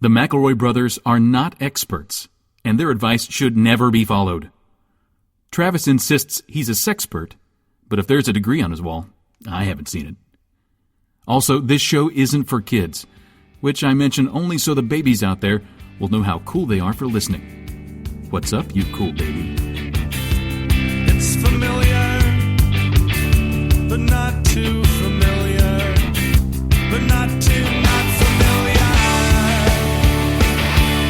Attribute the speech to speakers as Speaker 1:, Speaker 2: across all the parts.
Speaker 1: The McElroy brothers are not experts, and their advice should never be followed. Travis insists he's a sexpert, but if there's a degree on his wall, I haven't seen it. Also, this show isn't for kids, which I mention only so the babies out there will know how cool they are for listening. What's up, you cool baby?
Speaker 2: It's familiar, but not too familiar, but not too not familiar.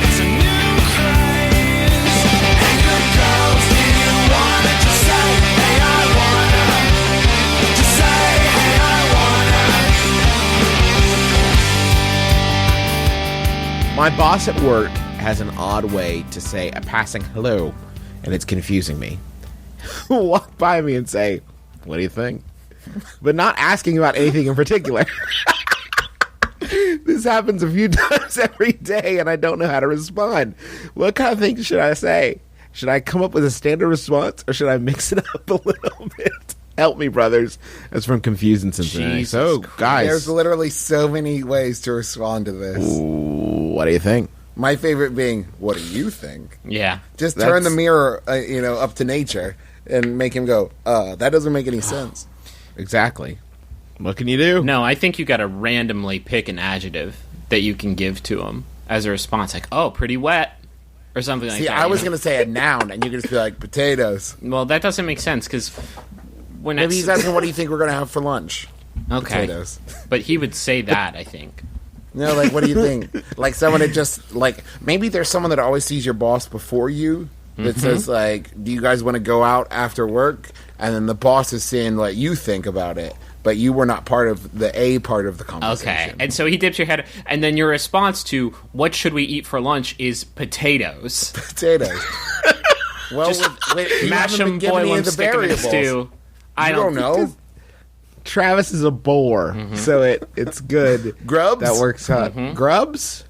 Speaker 2: It's a new craze. Hey, good girls, do you wanna just say, hey, I wanna? Just say, hey, I wanna.
Speaker 3: My boss at work has an odd way to say a passing hello, and it's confusing me. Walk by me and say, what do you think? But not asking about anything in particular. This happens a few times every day, and I don't know how to respond. What kind of things should I say? Should I come up with a standard response, or should I mix it up a little bit? Help me, brothers. That's from Confused in Cincinnati.
Speaker 4: Jesus
Speaker 3: So,
Speaker 4: Christ.
Speaker 3: guys.
Speaker 4: There's literally so many ways to respond to this.
Speaker 3: Ooh, what do you think?
Speaker 4: My favorite being, what do you think?
Speaker 5: Yeah.
Speaker 4: Just turn the mirror, up to nature and make him go, that doesn't make any sense.
Speaker 3: Exactly. What can you do?
Speaker 5: No, I think you got to randomly pick an adjective that you can give to him as a response, like, oh, pretty wet, or something like
Speaker 4: See,
Speaker 5: that.
Speaker 4: I was going to say a noun, and you could just be like, potatoes.
Speaker 5: Well, that doesn't make sense, because when
Speaker 4: Maybe he's asking, what do you think we're going to have for lunch?
Speaker 5: Okay.
Speaker 4: Potatoes.
Speaker 5: But he would say that, I think.
Speaker 4: No, like, what do you think? Like, someone that just, like, maybe there's someone that always sees your boss before you that says, like, do you guys want to go out after work? And then the boss is saying what you think about it, but you were not part of the A part of the conversation.
Speaker 5: Okay. And so he dips your head, and then your response to what should we eat for lunch is potatoes.
Speaker 4: Potatoes. Well,
Speaker 5: Just
Speaker 4: you
Speaker 5: mash
Speaker 4: haven't been
Speaker 5: them,
Speaker 4: given
Speaker 5: boil
Speaker 4: any
Speaker 5: them,
Speaker 4: of the
Speaker 5: stick them in a
Speaker 4: variables.
Speaker 5: stew. I
Speaker 4: You
Speaker 5: don't
Speaker 4: know.
Speaker 3: Travis is a bore, so it's good.
Speaker 4: Grubs?
Speaker 3: That works out. Grubs?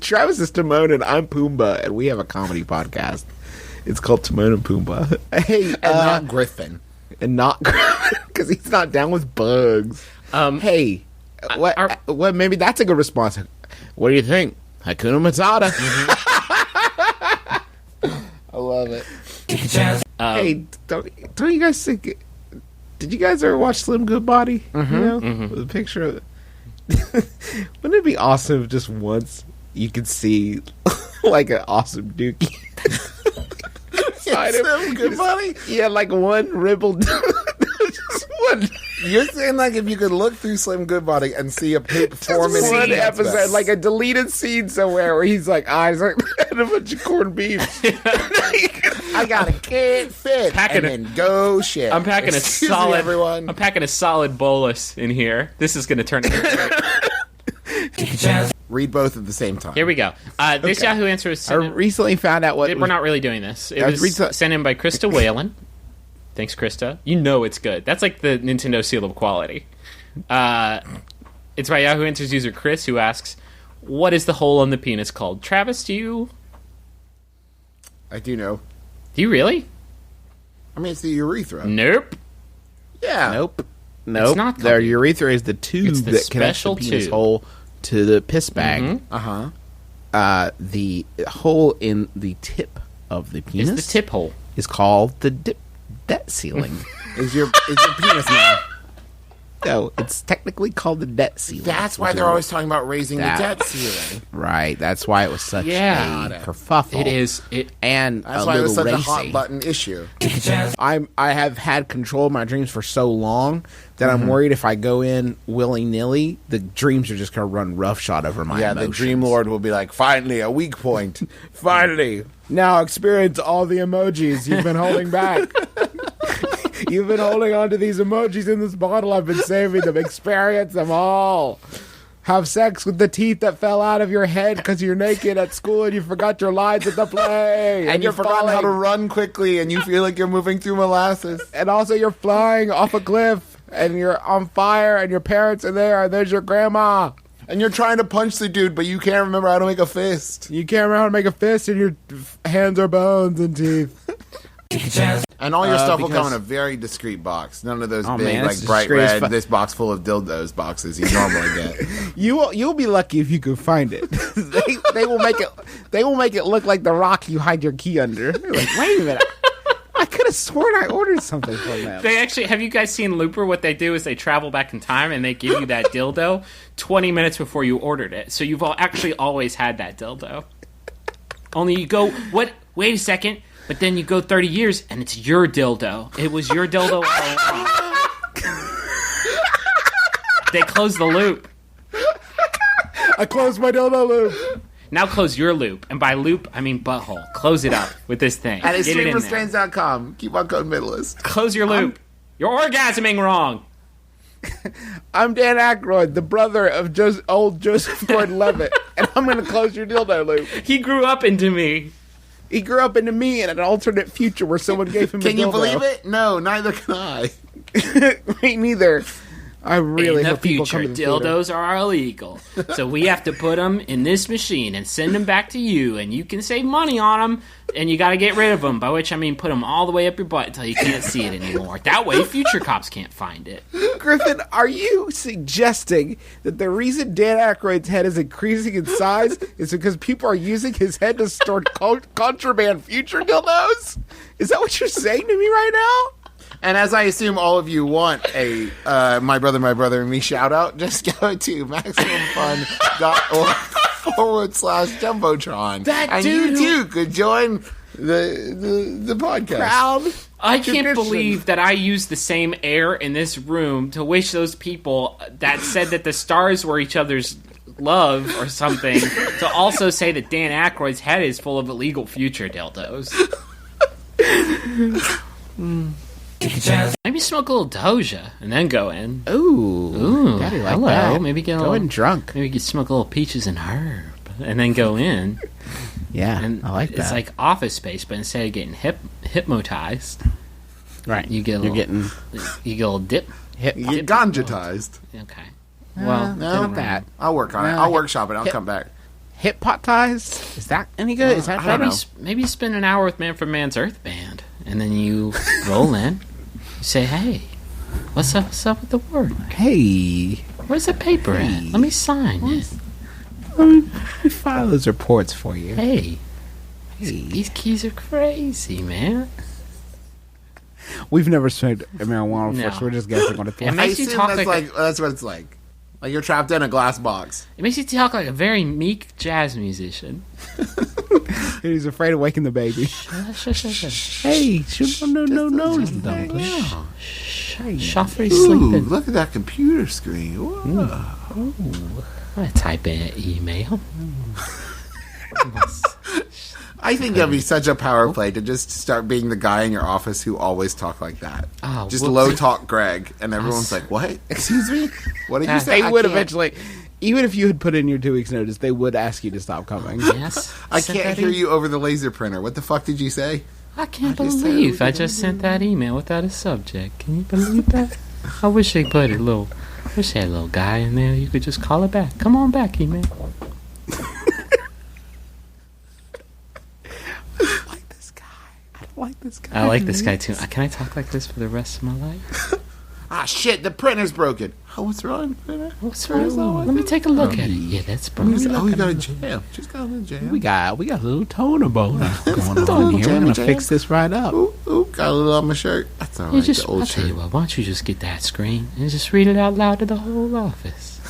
Speaker 3: Travis is Timon and I'm Pumbaa, and we have a comedy podcast. It's called Timon and Pumbaa. Hey,
Speaker 4: And not Griffin.
Speaker 3: and not because he's not down with bugs. Hey, what? Maybe that's a good response. What do you think? Hakuna Matata.
Speaker 4: I love it.
Speaker 3: Hey, don't you guys think? Did you guys ever watch Slim Goodbody? With a picture of it. Wouldn't it be awesome if just once you could see like an awesome dookie?
Speaker 4: Slim Goodbody?
Speaker 3: Yeah, like one ribbled. Just one.
Speaker 4: You're saying like if you could look through Slim Goodbody and see a 4 minute
Speaker 3: One episode, like a deleted scene somewhere where he's like eyes like and a bunch of corned beef.
Speaker 4: I got a can't fit
Speaker 5: Packing
Speaker 4: and then go shit.
Speaker 5: I'm packing
Speaker 4: Excuse
Speaker 5: a solid.
Speaker 4: me, everyone.
Speaker 5: I'm packing a solid bolus in here. This is going to turn into.
Speaker 4: Read both at the same time.
Speaker 5: Here we go. This Yahoo answer is
Speaker 3: I
Speaker 5: sent in,
Speaker 3: recently found out what
Speaker 5: we're not really doing this. It
Speaker 3: I
Speaker 5: was
Speaker 3: was
Speaker 5: sent in by Krista Whalen. Thanks, Krista. You know it's good. That's like the Nintendo seal of quality. It's by Yahoo Answers user Chris, who asks, "What is the hole on the penis called?" Travis, do you
Speaker 4: I do know.
Speaker 5: really?
Speaker 4: I mean, it's the urethra.
Speaker 5: Nope.
Speaker 4: Yeah.
Speaker 3: Nope.
Speaker 5: It's not
Speaker 3: Their
Speaker 5: called-
Speaker 3: urethra is the tube
Speaker 5: It's the
Speaker 3: that connects the
Speaker 5: special
Speaker 3: penis
Speaker 5: tube.
Speaker 3: hole to the piss bag.
Speaker 4: Uh-huh.
Speaker 3: The hole in the tip of the penis
Speaker 5: It's the tip hole.
Speaker 3: is called the debt ceiling.
Speaker 4: Is your penis now?
Speaker 3: No, it's technically called the debt ceiling.
Speaker 4: That's why they're always talking about raising
Speaker 3: That-
Speaker 4: the debt ceiling.
Speaker 3: right. That's why it was such
Speaker 5: Yeah.
Speaker 3: a kerfuffle.
Speaker 5: It is.
Speaker 3: and
Speaker 4: That's
Speaker 3: a
Speaker 4: why it was
Speaker 3: little
Speaker 4: such
Speaker 3: racy.
Speaker 4: a hot button issue.
Speaker 3: I have had control of my dreams for so long that I'm worried if I go in willy nilly, the dreams are just gonna run roughshod over my
Speaker 4: Yeah,
Speaker 3: emotions.
Speaker 4: the Dream Lord will be like, finally, a weak point.
Speaker 3: Finally, now experience all the emojis you've been holding back. You've been holding on to these emojis in this bottle. I've been saving them. Experience them all. Have sex with the teeth that fell out of your head because you're naked at school and you forgot your lines at the play.
Speaker 4: And
Speaker 3: you're
Speaker 4: you've forgotten how to
Speaker 3: falling.
Speaker 4: run quickly, and you feel like you're moving through molasses.
Speaker 3: And also you're flying off a cliff and you're on fire and your parents are there and there's your grandma.
Speaker 4: And you're trying to punch the dude, but you can't remember how to make a fist.
Speaker 3: You can't remember how to make a fist and your hands are bones and teeth.
Speaker 4: And all your stuff will come
Speaker 3: because-
Speaker 4: in a very discreet box. None of those
Speaker 3: Oh,
Speaker 4: big,
Speaker 3: man,
Speaker 4: like
Speaker 3: that's
Speaker 4: bright
Speaker 3: discreet as
Speaker 4: red,
Speaker 3: fuck.
Speaker 4: this box full of dildos boxes you normally get.
Speaker 3: You'll be lucky if you can find it. they will make it look like the rock you hide your key under. You're like, wait a minute. I could have sworn I ordered something from them.
Speaker 5: They actually, have you guys seen Looper? What they do is they travel back in time and they give you that dildo 20 minutes before you ordered it. So you've actually always had that dildo. Only you go, what? Wait a second. But then you go 30 years and it's your dildo. It was your dildo all along. They close the loop.
Speaker 3: I closed my dildo loop.
Speaker 5: Now close your loop. And by loop, I mean butthole. Close it up with this thing.
Speaker 4: At
Speaker 5: Get it in there.
Speaker 4: extremerestraints.com. Keep on code Middleist.
Speaker 5: Close your loop. You're orgasming wrong.
Speaker 3: I'm Dan Aykroyd, the brother of old Joseph Gordon-Levitt, and I'm going to close your dildo loop.
Speaker 5: He grew up into me.
Speaker 3: He grew up into me in an alternate future where someone gave him a dildo.
Speaker 4: Can you believe it? No, neither can I.
Speaker 3: Me neither. I really
Speaker 5: in the
Speaker 3: hope people
Speaker 5: future,
Speaker 3: come to the theater.
Speaker 5: dildos are illegal. So we have to put them in this machine and send them back to you, and you can save money on them, and you got to get rid of them, by which I mean put them all the way up your butt until you can't see it anymore. That way, future cops can't find it.
Speaker 3: Griffin, are you suggesting that the reason Dan Aykroyd's head is increasing in size is because people are using his head to store contraband future dildos? Is that what you're saying to me right now?
Speaker 4: And as I assume all of you want a My Brother and Me shout out, just go to MaximumFun.org/Jumbotron.
Speaker 5: That
Speaker 4: and
Speaker 5: dude
Speaker 4: you too could join the podcast.
Speaker 3: Proud.
Speaker 5: I can't
Speaker 3: Tradition.
Speaker 5: believe that I used the same air in this room to wish those people that said that the stars were each other's love or something to also say that Dan Aykroyd's head is full of illegal future dildos. Maybe smoke a little Doja and then go in.
Speaker 3: Ooh, Daddy like
Speaker 5: hello.
Speaker 3: that.
Speaker 5: Maybe get a
Speaker 3: Go
Speaker 5: little
Speaker 3: in drunk.
Speaker 5: Maybe you could smoke a little peaches and herb and then go in.
Speaker 3: Yeah,
Speaker 5: And
Speaker 3: I like that.
Speaker 5: It's like Office Space, but instead of getting hypnotized,
Speaker 3: right.
Speaker 5: you get a
Speaker 3: You're
Speaker 5: little,
Speaker 3: getting
Speaker 5: you get a little dip.
Speaker 3: hip.
Speaker 4: You get ganjatized.
Speaker 5: Okay. Well,
Speaker 3: Not that.
Speaker 4: I'll work on it. I'll workshop it. I'll come back.
Speaker 3: Hip-potized? Is that any good? Is that better?
Speaker 5: maybe spend an hour with Man from Man's Earth Band, and then you roll in. You say, "Hey, what's up with the work?
Speaker 3: Hey,
Speaker 5: Where's the paper at? Let me sign it.
Speaker 3: let me file those reports for you.
Speaker 5: Hey, these keys are crazy, man."
Speaker 3: We've never smoked marijuana before,
Speaker 5: No.
Speaker 3: so we're just guessing on it.
Speaker 5: It
Speaker 4: I
Speaker 5: makes you
Speaker 4: assume
Speaker 5: talk
Speaker 4: that's
Speaker 5: like
Speaker 4: that's what it's like. Like you're trapped in a glass box.
Speaker 5: it makes you talk like a very meek jazz musician.
Speaker 3: He's afraid of waking the baby.
Speaker 5: Shush.
Speaker 3: Hey, no,
Speaker 5: Shoffrey's
Speaker 4: Ooh,
Speaker 5: sleeping.
Speaker 4: look at that computer screen. Whoa.
Speaker 5: I'm gonna type in an email.
Speaker 4: I think that'd be such a power play to just start being the guy in your office who always talk like that.
Speaker 5: Oh,
Speaker 4: just
Speaker 5: whoops.
Speaker 4: low talk Greg, and everyone's like, "What? Excuse me? What did you say?"
Speaker 3: They would
Speaker 4: I can't-
Speaker 3: eventually, even if you had put in your 2 weeks' notice, they would ask you to stop coming.
Speaker 5: Yes.
Speaker 4: I
Speaker 5: Sent
Speaker 4: can't
Speaker 5: that
Speaker 4: hear
Speaker 5: e-
Speaker 4: you over the laser printer. What the fuck did you say?
Speaker 5: I can't
Speaker 4: I just said
Speaker 5: believe
Speaker 4: we
Speaker 5: I
Speaker 4: could
Speaker 5: just sent that email without a subject. Can you believe that? I wish they put a little. Wish they had a little guy in there. You could just call it back. Come on back, email.
Speaker 3: I like this guy.
Speaker 5: I like this guy too. Can I talk like this for the rest of my life?
Speaker 4: Ah, shit! The printer's broken. Oh, what's wrong? Printer?
Speaker 5: What's wrong? Let me take a look at it. Yeah, that's broken.
Speaker 4: Oh, you got a jam. Just got a jam.
Speaker 3: We got a little toner boner going on here. We're gonna fix this right up.
Speaker 4: Ooh, got a little on my shirt. That's all right.
Speaker 5: You just,
Speaker 4: the old
Speaker 5: I'll tell you
Speaker 4: shirt.
Speaker 5: what. Why don't you just get that screen and just read it out loud to the whole office?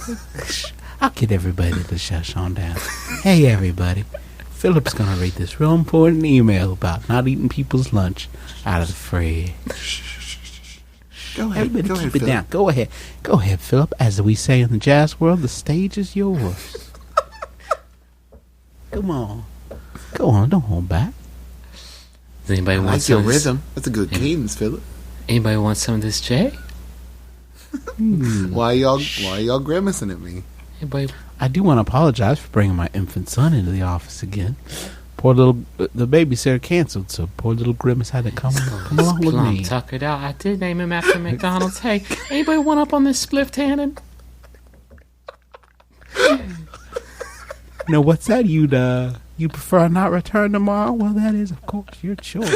Speaker 3: I'll get everybody to shush on down. Hey, everybody. Philip's gonna read this real important email about not eating people's lunch out of the fridge.
Speaker 4: Go ahead.
Speaker 3: Everybody
Speaker 4: Go
Speaker 3: keep
Speaker 4: ahead,
Speaker 3: it
Speaker 4: Phil.
Speaker 3: down. Go ahead. Go ahead, Philip. As we say in the jazz world, the stage is yours. Come on. Go on. Don't hold back.
Speaker 5: Does anybody
Speaker 4: I
Speaker 5: want
Speaker 4: like
Speaker 5: some
Speaker 4: your
Speaker 5: of this?
Speaker 4: rhythm. That's a good cadence, Philip.
Speaker 5: Anybody want some of this, Jay?
Speaker 4: Why y'all grimacing at me?
Speaker 5: Anybody?
Speaker 3: I do want to apologize for bringing my infant son into the office again. Poor little, the babysitter canceled, so poor little Grimace had to come along with
Speaker 5: Plum
Speaker 3: me.
Speaker 5: tuckered out. I did name him after McDonald's. Hey, anybody want up on this spliff tannin?
Speaker 3: No, what's that? You prefer not return tomorrow? Well, that is, of course, your choice.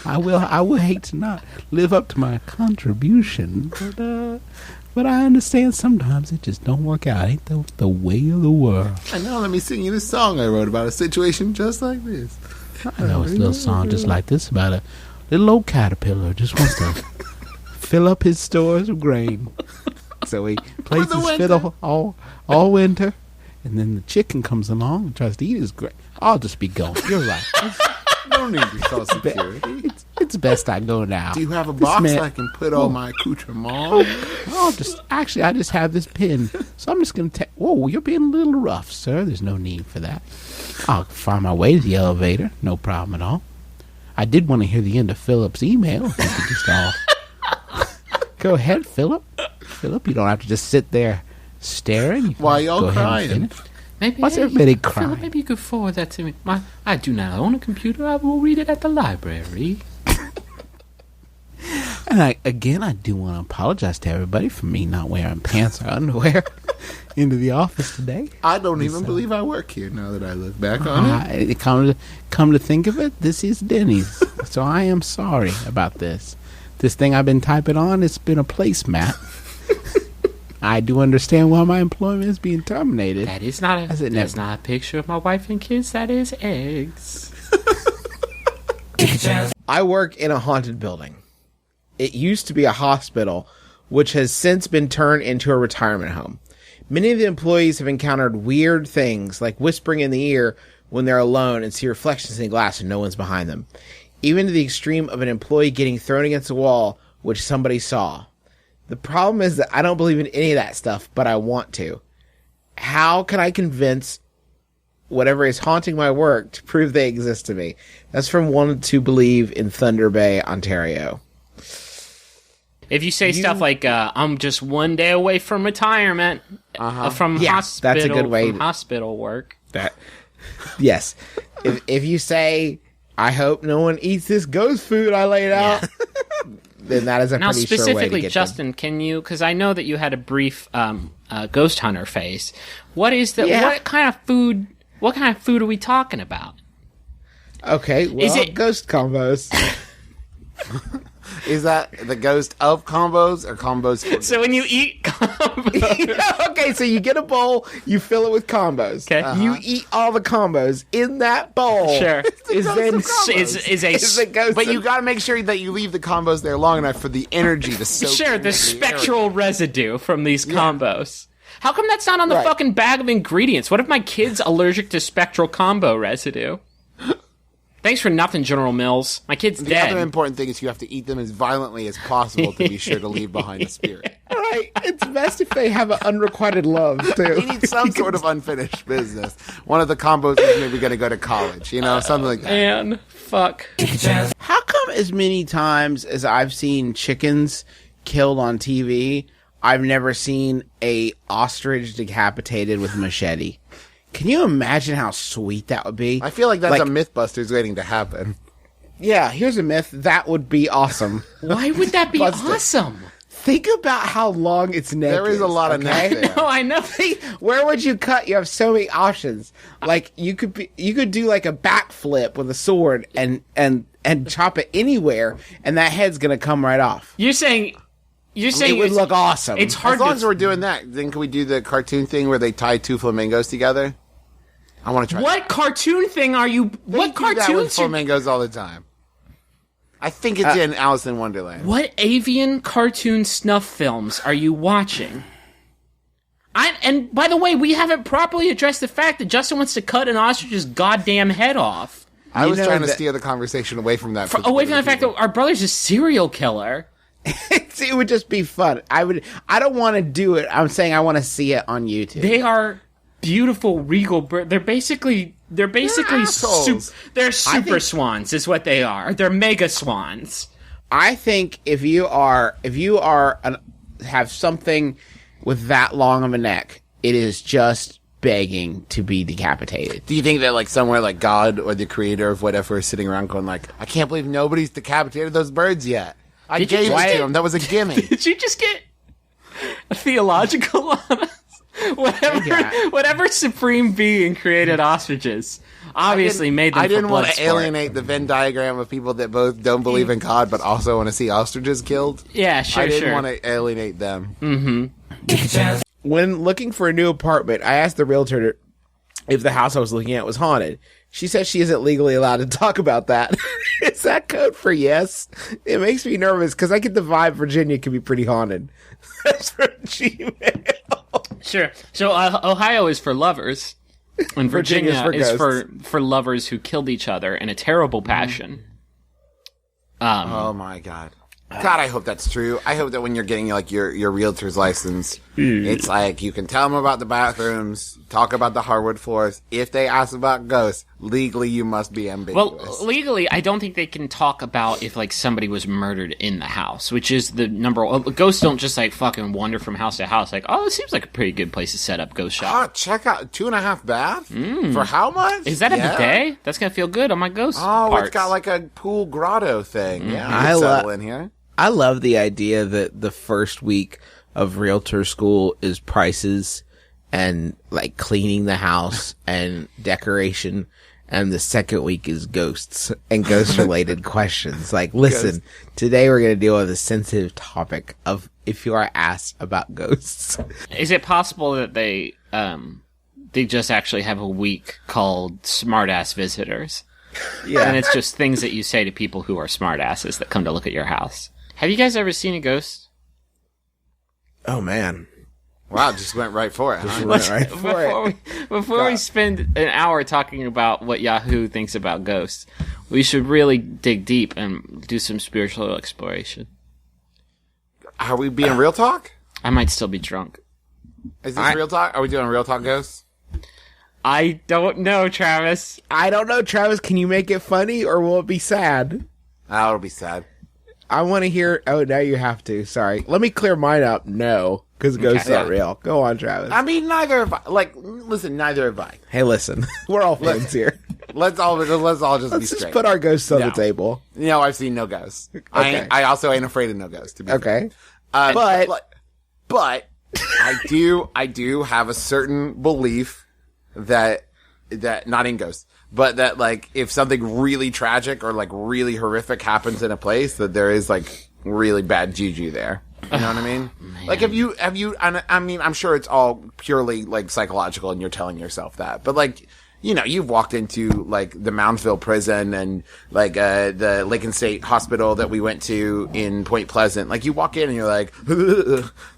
Speaker 6: I will hate to not live up to my contribution, but I understand sometimes it just don't work out. Ain't the way of the world.
Speaker 4: I know. Let me sing you this song I wrote about a situation just like this.
Speaker 6: I know it's a little song just like this about a little old caterpillar just wants to fill up his stores of grain. So he plays his fiddle all winter, and then the chicken comes along and tries to eat his grain. I'll just be going. You're right.
Speaker 4: Don't need to call security.
Speaker 6: It's best I go now.
Speaker 4: Do you have a box I can put all my accoutrements?
Speaker 6: I just have this pin, so I'm just gonna take. Whoa, you're being a little rough, sir. There's no need for that. I'll find my way to the elevator. No problem at all. I did want to hear the end of Philip's email. If you could just all go ahead, Philip. Philip, you don't have to just sit there staring.
Speaker 4: Why y'all crying?
Speaker 5: Maybe,
Speaker 6: What's everybody crying?
Speaker 5: Philip, maybe you could forward that to me. I do not own a computer. I will read it at the library.
Speaker 6: And I do want to apologize to everybody for me not wearing pants or underwear into the office today.
Speaker 4: I don't even believe I work here now that I look back on it.
Speaker 6: Come to think of it, this is Denny's. So I am sorry about this. This thing I've been typing on, it's been a placemat. I do understand why my employment is being terminated.
Speaker 5: That is not a picture of my wife and kids. That is eggs.
Speaker 3: I work in a haunted building. It used to be a hospital, which has since been turned into a retirement home. Many of the employees have encountered weird things, like whispering in the ear when they're alone and see reflections in the glass and no one's behind them. Even to the extreme of an employee getting thrown against a wall, which somebody saw. The problem is that I don't believe in any of that stuff, but I want to. How can I convince whatever is haunting my work to prove they exist to me? That's from One to Believe in Thunder Bay, Ontario.
Speaker 5: If you say stuff like, I'm just one day away from retirement, from hospital,
Speaker 3: that's a good way
Speaker 5: from hospital work.
Speaker 3: Yes. If you say, I hope no one eats this ghost food I laid out, then that is a
Speaker 5: now,
Speaker 3: pretty sure way to
Speaker 5: specifically,
Speaker 3: get
Speaker 5: Justin, can you, because I know that you had a brief ghost hunter face. What kind of food are we talking about?
Speaker 3: Okay, well,
Speaker 5: Is it
Speaker 3: ghost combos.
Speaker 4: Is that the ghost of combos or combos?
Speaker 5: So when you eat combos.
Speaker 3: Okay, so you get a bowl, you fill it with combos.
Speaker 5: Okay.
Speaker 3: You eat all the combos in that bowl.
Speaker 5: Sure.
Speaker 3: Is then
Speaker 5: Is
Speaker 3: a ghost.
Speaker 4: But you got to make sure that you leave the combos there long enough for the energy to soak.
Speaker 5: Sure,
Speaker 4: into
Speaker 5: the spectral residue from these combos. How come that's not on the
Speaker 3: Right.
Speaker 5: fucking bag of ingredients? What if my kid's allergic to spectral combo residue? Thanks for nothing, General Mills. My kid's
Speaker 4: The
Speaker 5: dead.
Speaker 4: other important thing is you have to eat them as violently as possible to be sure to leave behind a spirit.
Speaker 3: Right. It's best if they have an unrequited love, too.
Speaker 4: You need some sort of unfinished business. One of the combos is maybe going to go to college, something like that.
Speaker 5: Man, fuck.
Speaker 3: How come as many times as I've seen chickens killed on TV, I've never seen a ostrich decapitated with a machete? Can you imagine how sweet that would be?
Speaker 4: I feel like that's a Mythbusters waiting to happen.
Speaker 3: Yeah, here's a myth. That would be awesome.
Speaker 5: Why would that be
Speaker 3: Busted.
Speaker 5: awesome?
Speaker 3: Think about how long its neck
Speaker 4: There is a lot of neck there.
Speaker 5: No, I know.
Speaker 3: Where would you cut? You have so many options. Like you could do like a backflip with a sword and chop it anywhere, and that head's gonna come right off.
Speaker 5: You're saying
Speaker 3: It would look awesome.
Speaker 5: It's hard
Speaker 4: As long
Speaker 5: to
Speaker 4: as we're doing that, then can we do the cartoon thing where they tie two flamingos together? I want to try.
Speaker 5: What cartoon thing are you?
Speaker 4: They
Speaker 5: What
Speaker 4: do that with
Speaker 5: cartoons?
Speaker 4: flamingos all the time. I think it's in Alice in Wonderland.
Speaker 5: What avian cartoon snuff films are you watching? And by the way, we haven't properly addressed the fact that Justin wants to cut an ostrich's goddamn head off.
Speaker 4: I was
Speaker 3: know
Speaker 4: trying to
Speaker 3: that-
Speaker 4: steer the conversation away from that.
Speaker 5: Away from the fact that our brother's a serial killer.
Speaker 3: it would just be fun. I don't want to do it. I'm saying I want to see it on YouTube.
Speaker 5: They are beautiful regal birds. They're basically
Speaker 4: assholes.
Speaker 5: they're super swans is what they are. They're mega swans.
Speaker 3: I think if you have something with that long of a neck, it is just begging to be decapitated.
Speaker 4: Do you think that like somewhere like God or the creator of whatever is sitting around going like, I can't believe nobody's decapitated those birds yet. I
Speaker 5: Did you
Speaker 4: gave
Speaker 5: just
Speaker 4: it
Speaker 5: get-
Speaker 4: to him. That was a gimme.
Speaker 5: Did you just get theological on us? Whatever supreme being created ostriches obviously made them.
Speaker 4: I didn't want to
Speaker 5: sport.
Speaker 4: alienate the Venn diagram of people that both don't believe in God but also want to see ostriches killed.
Speaker 5: Yeah, sure,
Speaker 4: I didn't
Speaker 5: sure.
Speaker 4: want to alienate them.
Speaker 3: When looking for a new apartment, I asked the realtor if the house I was looking at was haunted. She says she isn't legally allowed to talk about that. Is that code for yes? It makes me nervous because I get the vibe Virginia can be pretty haunted. That's for Gmail.
Speaker 5: Sure. So Ohio is for lovers, and Virginia
Speaker 3: Virginia's
Speaker 5: is
Speaker 3: for
Speaker 5: for lovers who killed each other in a terrible passion.
Speaker 4: Oh my God. God, I hope that's true. I hope that when you're getting like your realtor's license, it's like you can tell them about the bathrooms, talk about the hardwood floors. If they ask about ghosts, legally you must be ambiguous.
Speaker 5: Well, legally, I don't think they can talk about if like somebody was murdered in the house, which is the number one. Ghosts don't just like fucking wander from house to house. Like, oh, it seems like a pretty good place to set up ghost shop.
Speaker 4: Check out 2.5 bath for how much?
Speaker 5: Is that a bidet? That's gonna feel good on my ghost.
Speaker 4: Oh,
Speaker 5: parts.
Speaker 4: it's got like a pool grotto thing. Yeah,
Speaker 3: I
Speaker 4: I
Speaker 3: love
Speaker 4: settle in here.
Speaker 3: I love the idea that the first week of realtor school is prices and like cleaning the house and decoration. And the second week is ghosts and ghost related questions. Like, listen, today we're going to deal with a sensitive topic of if you are asked about ghosts.
Speaker 5: Is it possible that they just actually have a week called Smartass Visitors?
Speaker 3: Yeah.
Speaker 5: And it's just things that you say to people who are smartasses that come to look at your house. Have you guys ever seen a ghost?
Speaker 3: Oh man.
Speaker 4: Wow, just went right for it. Huh?
Speaker 3: Went right for it.
Speaker 5: Before we spend an hour talking about what Yahoo thinks about ghosts, we should really dig deep and do some spiritual exploration.
Speaker 4: Are we being real talk?
Speaker 5: I might still be drunk.
Speaker 4: Is this real talk? Are we doing real talk ghosts?
Speaker 5: I don't know, Travis.
Speaker 3: I don't know, Travis. Can you make it funny or will it be sad?
Speaker 4: Oh, it'll be sad.
Speaker 3: I want to hear. Oh, now you have to. Sorry. Let me clear mine up. No, because ghosts aren't real. Go on, Travis.
Speaker 4: I mean, neither have I. Like, listen, neither have I.
Speaker 3: Hey, listen. We're all friends here.
Speaker 4: Let's all just be
Speaker 3: Let's just
Speaker 4: straight.
Speaker 3: put our ghosts on
Speaker 4: No.
Speaker 3: the table.
Speaker 4: You know, I've seen no ghosts.
Speaker 3: Okay.
Speaker 4: I also ain't afraid of no ghosts. To be fair.
Speaker 3: Okay.
Speaker 4: But I do have a certain belief that not in ghosts, but that like if something really tragic or like really horrific happens in a place, that there is like really bad juju there. You know what I mean? Like have you? And I mean, I'm sure it's all purely like psychological, and you're telling yourself that, but like. You know, you've walked into, like, the Moundsville prison and, like, the Lincoln State Hospital that we went to in Point Pleasant. Like, you walk in and you're like,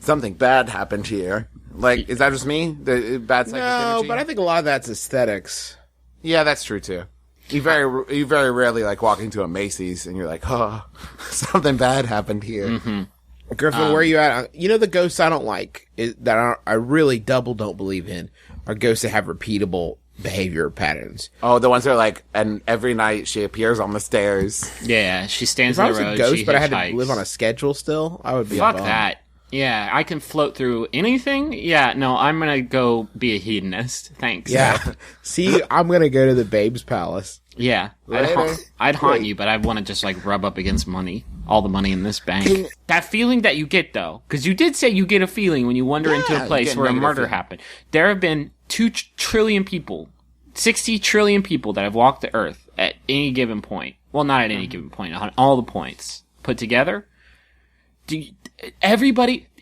Speaker 4: something bad happened here. Like, is that just me? The bad psychic
Speaker 3: No,
Speaker 4: energy?
Speaker 3: but I think a lot of that's aesthetics.
Speaker 4: Yeah, that's true, too. You very rarely, like, walk into a Macy's and you're like, oh, something bad happened here.
Speaker 5: Mm-hmm.
Speaker 3: Griffin, where are you at? You know the ghosts I don't like, I really don't believe in, are ghosts that have repeatable behavior patterns.
Speaker 4: Oh, the ones that are like, and every night she appears on the stairs.
Speaker 5: Yeah, she stands
Speaker 3: If I
Speaker 5: in
Speaker 3: was
Speaker 5: the
Speaker 3: a
Speaker 5: road.
Speaker 3: ghost,
Speaker 5: she
Speaker 3: but I had to
Speaker 5: hitchhikes.
Speaker 3: live on a schedule still, I would be
Speaker 5: Fuck
Speaker 3: a bum.
Speaker 5: that. Yeah, I can float through anything. Yeah, no, I'm gonna go be a hedonist. Thanks.
Speaker 3: Yeah. See, I'm gonna go to the Babe's Palace.
Speaker 5: Yeah.
Speaker 4: Later.
Speaker 5: I'd haunt you, but I'd want to just like rub up against money. All the money in this bank. That feeling that you get though, because you did say you get a feeling when you wander into
Speaker 4: Yeah,
Speaker 5: a
Speaker 4: you
Speaker 5: place
Speaker 4: get
Speaker 5: where a
Speaker 4: negative
Speaker 5: murder
Speaker 4: feeling.
Speaker 5: happened. There have been 2 trillion people, 60 trillion people that have walked the earth at any given point. Well, not at any given point, on all the points put together.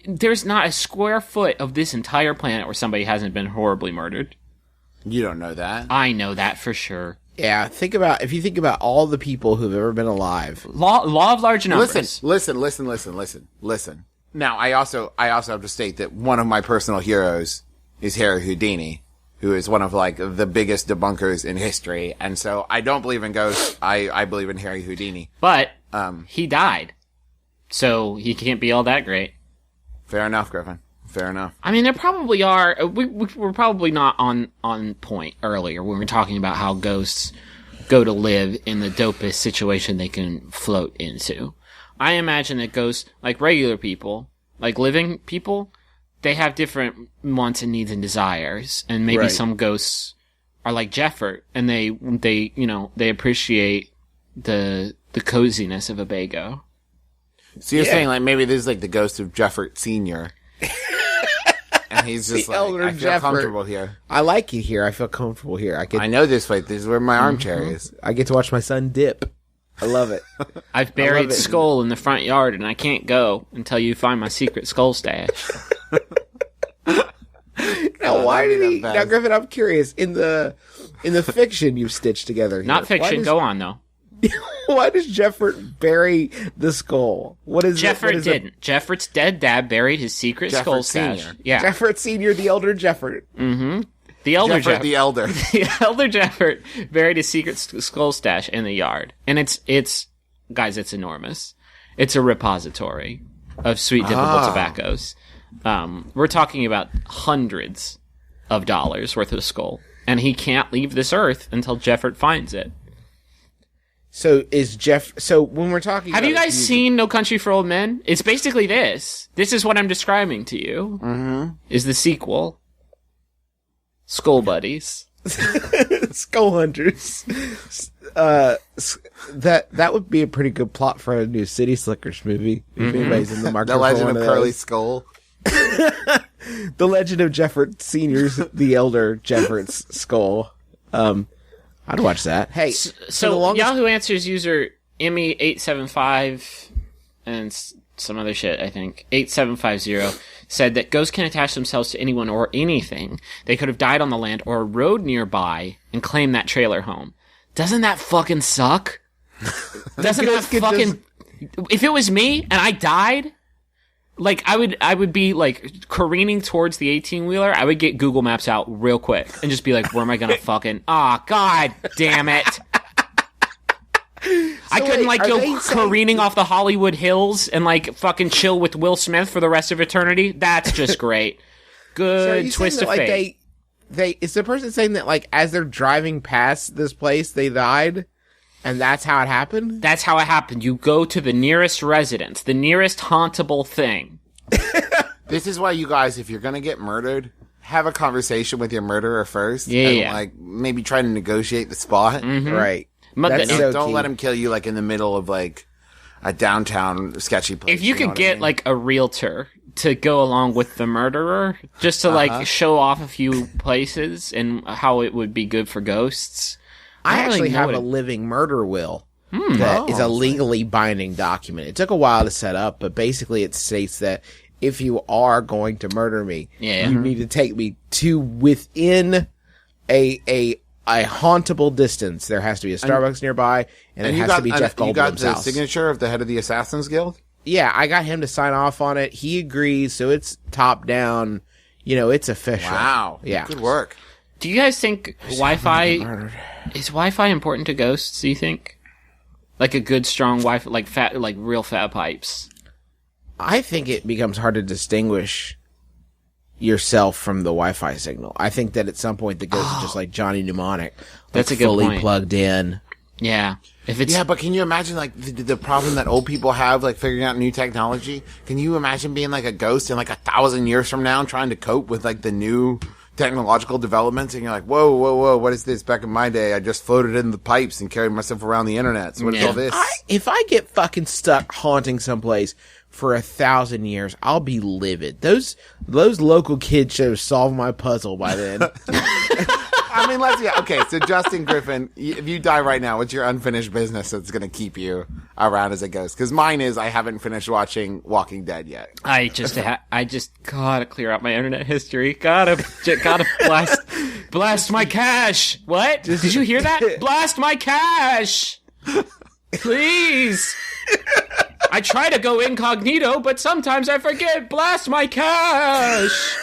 Speaker 5: There's not a square foot of this entire planet where somebody hasn't been horribly murdered.
Speaker 4: You don't know that.
Speaker 5: I know that for sure.
Speaker 3: Yeah, if you think about all the people who've ever been alive.
Speaker 5: Law of large numbers.
Speaker 4: Listen. Now, I also have to state that one of my personal heroes is Harry Houdini, who is one of, like, the biggest debunkers in history. And so I don't believe in ghosts. I believe in Harry Houdini.
Speaker 5: But he died. So he can't be all that great.
Speaker 4: Fair enough, Griffin. Fair enough.
Speaker 5: I mean, there probably are. We're probably not on point earlier when we were talking about how ghosts go to live in the dopest situation they can float into. I imagine that ghosts, like regular people, like living people, they have different wants and needs and desires. And maybe
Speaker 3: Right.
Speaker 5: some ghosts are like Jeffert, and they appreciate the coziness of a bago.
Speaker 4: So you're saying, like, maybe this is like the ghost of Jeffert Sr. And he's just
Speaker 3: The
Speaker 4: like,
Speaker 3: elder
Speaker 4: I feel
Speaker 3: Jeffert.
Speaker 4: comfortable here.
Speaker 3: I like it here. I feel comfortable here.
Speaker 4: I know this place. This is where my armchair is.
Speaker 3: I get to watch my son dip. I love it.
Speaker 5: I've buried
Speaker 3: it.
Speaker 5: skull in the front yard, and I can't go until you find my secret skull stash.
Speaker 3: Now, why did he?
Speaker 4: that
Speaker 3: Now,
Speaker 4: bad.
Speaker 3: Griffin, I'm curious. In the fiction you've stitched together, here,
Speaker 5: Not fiction. Go on, though.
Speaker 3: Why does Jeffert bury the skull? What is
Speaker 5: Jeffert didn't. Jeffert's dead dad buried his secret
Speaker 4: Jeffert
Speaker 5: skull stash.
Speaker 4: Sr..
Speaker 5: Yeah.
Speaker 3: Jeffert Senior, the elder Jeffert.
Speaker 5: The elder
Speaker 4: Jeffert
Speaker 5: Jeffert.
Speaker 4: the Elder.
Speaker 5: The elder Jeffert buried his secret skull stash in the yard. And it's guys, it's enormous. It's a repository of sweet dippable tobaccos. We're talking about hundreds of dollars worth of skull. And he can't leave this earth until Jeffert finds it.
Speaker 3: So So when we're talking,
Speaker 5: Have
Speaker 3: about
Speaker 5: you guys
Speaker 3: it,
Speaker 5: seen No Country for Old Men? It's basically this. This is what I'm describing to you. Mm-hmm. Is the sequel. Skull Buddies.
Speaker 3: Skull Hunters? That would be a pretty good plot for a new City Slickers movie. If anybody's in the market,
Speaker 4: The
Speaker 3: for
Speaker 4: Legend
Speaker 3: one
Speaker 4: of
Speaker 3: of
Speaker 4: Curly
Speaker 3: those.
Speaker 4: Skull.
Speaker 3: The Legend of Jeffert Senior's the elder Jeffert's skull. I'd watch that. Hey, for the
Speaker 5: So
Speaker 3: longest-
Speaker 5: Yahoo Answers user Emmy875 and some other shit, I think, 8750, said that ghosts can attach themselves to anyone or anything. They could have died on the land or a road nearby and claim that trailer home. Doesn't that fucking suck? Doesn't that
Speaker 3: Ghosts could
Speaker 5: fucking... If it was me and I died, like, I would be, like, careening towards the 18-wheeler, I would get Google Maps out real quick and just be like, where am I gonna fucking... Ah, god damn it. I couldn't,
Speaker 3: wait,
Speaker 5: like,
Speaker 3: are
Speaker 5: go
Speaker 3: they saying-
Speaker 5: careening off the Hollywood Hills and, like, fucking chill with Will Smith for the rest of eternity. That's just great.
Speaker 3: So are
Speaker 5: Good
Speaker 3: you
Speaker 5: twist
Speaker 3: saying
Speaker 5: of
Speaker 3: that,
Speaker 5: fate.
Speaker 3: they is the person saying that, like, as they're driving past this place, they died, and that's how it happened?
Speaker 5: That's how it happened. You go to the nearest residence, the nearest hauntable thing.
Speaker 4: This is why you guys, if you're gonna get murdered, have a conversation with your murderer first.
Speaker 5: Yeah,
Speaker 4: and,
Speaker 5: yeah.
Speaker 4: like, maybe try to negotiate the spot.
Speaker 3: Right.
Speaker 5: But
Speaker 3: That's
Speaker 5: the-
Speaker 3: so
Speaker 4: Don't
Speaker 3: key.
Speaker 4: let him kill you, like, in the middle of, like, a downtown sketchy place.
Speaker 5: If you
Speaker 4: know
Speaker 5: could
Speaker 4: what I
Speaker 5: get,
Speaker 4: mean?
Speaker 5: like, a realtor to go along with the murderer, just to, like, show off a few places and how it would be good for ghosts.
Speaker 3: I
Speaker 5: don't really
Speaker 3: actually
Speaker 5: know
Speaker 3: have
Speaker 5: what
Speaker 3: a
Speaker 5: it-
Speaker 3: living murder will that is a legally binding document. It took a while to set up, but basically it states that if you are going to murder me,
Speaker 5: Yeah.
Speaker 3: you need to take me to within a hauntable distance. There has to be a Starbucks nearby, and it
Speaker 4: you
Speaker 3: has to be Jeff
Speaker 4: you got
Speaker 3: Goldblum's
Speaker 4: the
Speaker 3: house.
Speaker 4: signature of the head of the Assassin's Guild?
Speaker 3: Yeah, I got him to sign off on it. He agrees, so it's top down. You know, it's official.
Speaker 4: Wow.
Speaker 3: Yeah.
Speaker 4: Good work.
Speaker 5: Do you guys think Wi-Fi... Is Wi-Fi important to ghosts, do you think? Like a good, strong Wi-Fi, like fat, like real fat pipes.
Speaker 3: I think it becomes hard to distinguish yourself from the Wi-Fi signal. I think that at some point the ghost is just like Johnny Mnemonic.
Speaker 5: That's
Speaker 3: like
Speaker 5: a good
Speaker 3: fully
Speaker 5: point.
Speaker 3: plugged in.
Speaker 5: Yeah. If it's...
Speaker 4: Yeah, but can you imagine, like, the problem that old people have, like, figuring out new technology? Can you imagine being, like, a ghost in, like, 1,000 years from now trying to cope with, like, the new technological developments? And you're like, whoa, what is this? Back in my day, I just floated in the pipes and carried myself around the internet. So what is
Speaker 5: Yeah.
Speaker 4: all this?
Speaker 3: If I get fucking stuck haunting someplace for 1,000 years, I'll be livid. Those local kids should have solved my puzzle by then.
Speaker 4: I mean, okay, so Justin Griffin, if you die right now, what's your unfinished business that's going to keep you around as a ghost? Because mine is I haven't finished watching Walking Dead yet.
Speaker 5: I just gotta clear out my internet history. Gotta blast my cache. What? Did you hear that? Blast my cache! Please! I try to go incognito, but sometimes I forget. Blast my cache!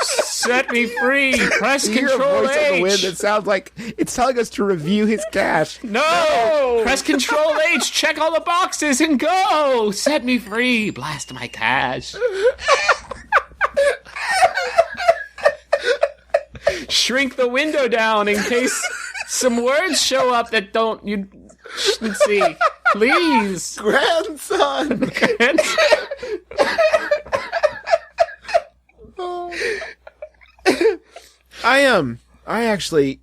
Speaker 5: Set me free. Press
Speaker 3: You hear a
Speaker 5: Control
Speaker 3: voice on the wind
Speaker 5: H.
Speaker 3: that sounds like it's telling us to review his cache.
Speaker 5: No! Press Control H. Check all the boxes and go. Set me free. Blast my cache. Shrink the window down in case some words show up that you shouldn't see. Please.
Speaker 4: Grandson!
Speaker 3: I actually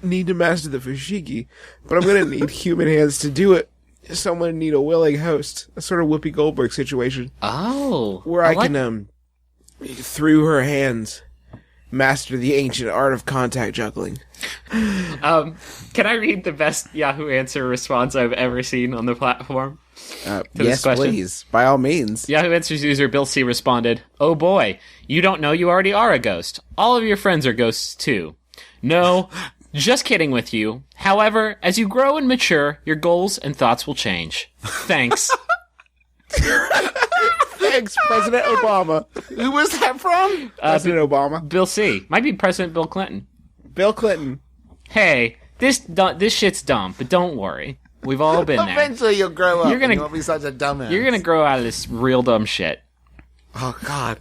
Speaker 3: need to master the fushigi, but I'm gonna need human hands to do it. So I'm gonna need a willing host, a sort of Whoopi Goldberg situation,
Speaker 5: Oh.
Speaker 3: where I can through her hands, master the ancient art of contact juggling.
Speaker 5: Can I read the best Yahoo Answer response I've ever seen on the platform?
Speaker 3: Yes,
Speaker 5: this question?
Speaker 3: please. By all means.
Speaker 5: Yahoo Answers user Bill C responded, "Oh boy, you don't know you already are a ghost. All of your friends are ghosts too. No, just kidding with you. However, as you grow and mature, your goals and thoughts will change. Thanks."
Speaker 3: Thanks, President Obama.
Speaker 4: Who was that from?
Speaker 3: President Obama.
Speaker 5: Bill C. Might be President Bill Clinton.
Speaker 3: Bill Clinton.
Speaker 5: Hey, this shit's dumb, but don't worry. We've all been there.
Speaker 4: Eventually you'll grow up.
Speaker 5: You're gonna-
Speaker 4: and you won't be such a dumbass.
Speaker 5: You're gonna grow out of this real dumb shit.
Speaker 4: Oh, God.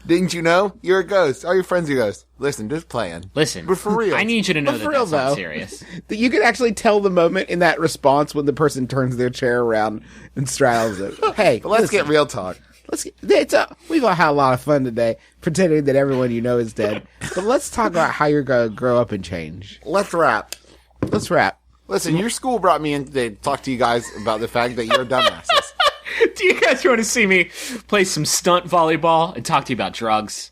Speaker 4: Didn't you know? You're a ghost. All your friends are ghosts. Listen, just playing.
Speaker 5: Listen,
Speaker 4: But for real.
Speaker 5: I need you to know
Speaker 3: But
Speaker 5: that
Speaker 3: for real,
Speaker 5: that's not
Speaker 3: though.
Speaker 5: serious.
Speaker 3: That you can actually tell the moment in that response when the person turns their chair around and straddles it. Hey,
Speaker 4: But let's
Speaker 3: listen,
Speaker 4: get real talk.
Speaker 3: we've all had a lot of fun today, pretending that everyone you know is dead. But let's talk about how you're going to grow up and change.
Speaker 4: Let's wrap.
Speaker 3: Let's wrap.
Speaker 4: Listen, your school brought me in today to talk to you guys about the fact that you're dumbasses.
Speaker 5: Do you guys want to see me play some stunt volleyball and talk to you about drugs?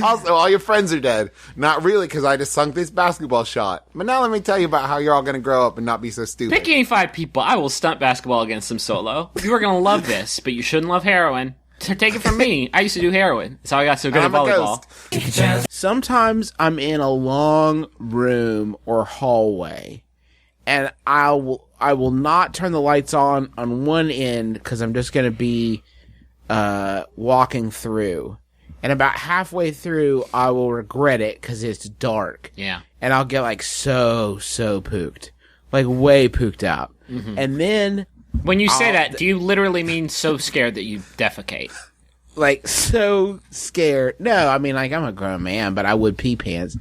Speaker 4: Also, all your friends are dead. Not really, because I just sunk this basketball shot. But now let me tell you about how you're all going to grow up and not be so stupid.
Speaker 5: Pick any 5 people. I will stunt basketball against them solo. You are going to love this, but you shouldn't love heroin. Take it from me. I used to do heroin. That's how I got so good at
Speaker 4: I'm a
Speaker 5: volleyball.
Speaker 4: ghost.
Speaker 3: Sometimes I'm in a long room or hallway, and I will not turn the lights on one end because I'm just going to be walking through. And about halfway through, I will regret it because it's dark.
Speaker 5: Yeah.
Speaker 3: And I'll get like so pooked. Like way pooked out.
Speaker 5: Mm-hmm.
Speaker 3: And then
Speaker 5: When you say that, do you literally mean so scared that you defecate?
Speaker 3: like so scared. No, I mean like I'm a grown man, but I would pee pants.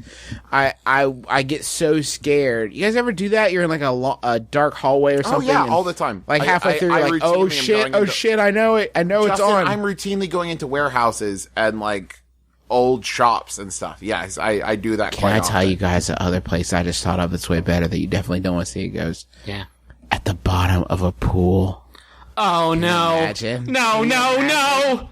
Speaker 3: I get so scared. You guys ever do that? You're in like a dark hallway or
Speaker 4: Oh,
Speaker 3: something.
Speaker 4: yeah,
Speaker 3: and,
Speaker 4: all the time.
Speaker 3: Like halfway through, you're like,
Speaker 4: routinely
Speaker 3: oh
Speaker 4: am
Speaker 3: shit,
Speaker 4: going into-
Speaker 3: I know it. I know it's
Speaker 4: Justin,
Speaker 3: on.
Speaker 4: I'm routinely going into warehouses and like old shops and stuff. Yes, I do that
Speaker 3: Can
Speaker 4: quite
Speaker 3: I
Speaker 4: often.
Speaker 3: tell you guys the other place I just thought of that's way better that you definitely don't want to see a ghost?
Speaker 5: Yeah.
Speaker 3: At the bottom of a pool.
Speaker 5: Oh, no.
Speaker 3: Imagine.
Speaker 5: No.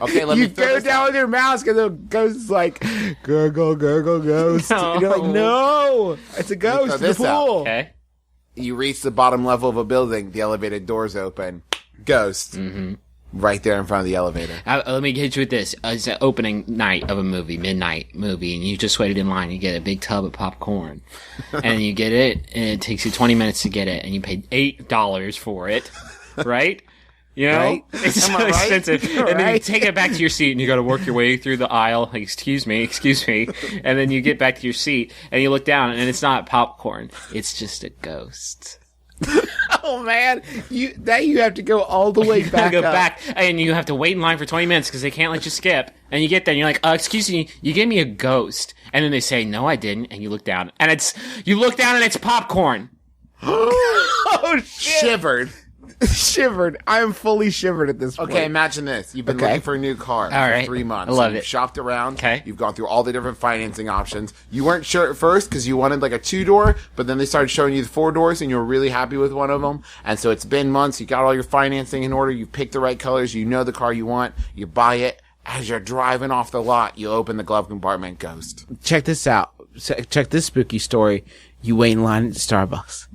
Speaker 4: Okay, let me
Speaker 3: You
Speaker 4: throw
Speaker 3: go
Speaker 4: this
Speaker 3: down with your mask and the ghost is like, gurgle, ghost.
Speaker 5: No.
Speaker 3: And you're like, no, it's a ghost
Speaker 4: throw
Speaker 3: in the
Speaker 4: this out.
Speaker 3: pool.
Speaker 5: Okay.
Speaker 4: You reach the bottom level of a building, the elevator doors open. Ghost. Mm-hmm. Right there in front of the elevator.
Speaker 5: Let me hit you with this. It's the opening night of a movie, midnight movie, and you just waited in line. You get a big tub of popcorn. And you get it, and it takes you 20 minutes to get it, and you paid $8 for it. Right? You know?
Speaker 3: Right?
Speaker 5: It's
Speaker 4: Am
Speaker 5: so
Speaker 4: I right?
Speaker 5: expensive. And then you
Speaker 3: Right.
Speaker 5: take it back to your seat, and you got to work your way through the aisle. Like, excuse me. And then you get back to your seat, and you look down, and it's not popcorn. It's just a ghost.
Speaker 3: Oh man, you have to go all the way
Speaker 5: You gotta
Speaker 3: back
Speaker 5: go
Speaker 3: up.
Speaker 5: back, and you have to wait in line for 20 minutes because they can't let you skip. And you get there, and you're like, excuse me, you gave me a ghost. And then they say, no, I didn't. And you look down, and it's popcorn.
Speaker 3: Oh shit!
Speaker 4: Shivered.
Speaker 3: Shivered. I am fully shivered at this point.
Speaker 4: Okay, imagine this. You've been
Speaker 3: Okay.
Speaker 4: looking for a new car for
Speaker 5: right.
Speaker 4: 3 months.
Speaker 5: I love
Speaker 4: You've
Speaker 5: it.
Speaker 4: shopped around.
Speaker 5: Okay.
Speaker 4: You've gone through all the different financing options. You weren't sure at first because you wanted like a 2-door, but then they started showing you the 4 doors and you were really happy with one of them. And so it's been months. You got all your financing in order. You picked the right colors. You know the car you want. You buy it. As you're driving off the lot, you open the glove compartment. Ghost.
Speaker 3: Check this out. Check this spooky story. You wait in line at Starbucks.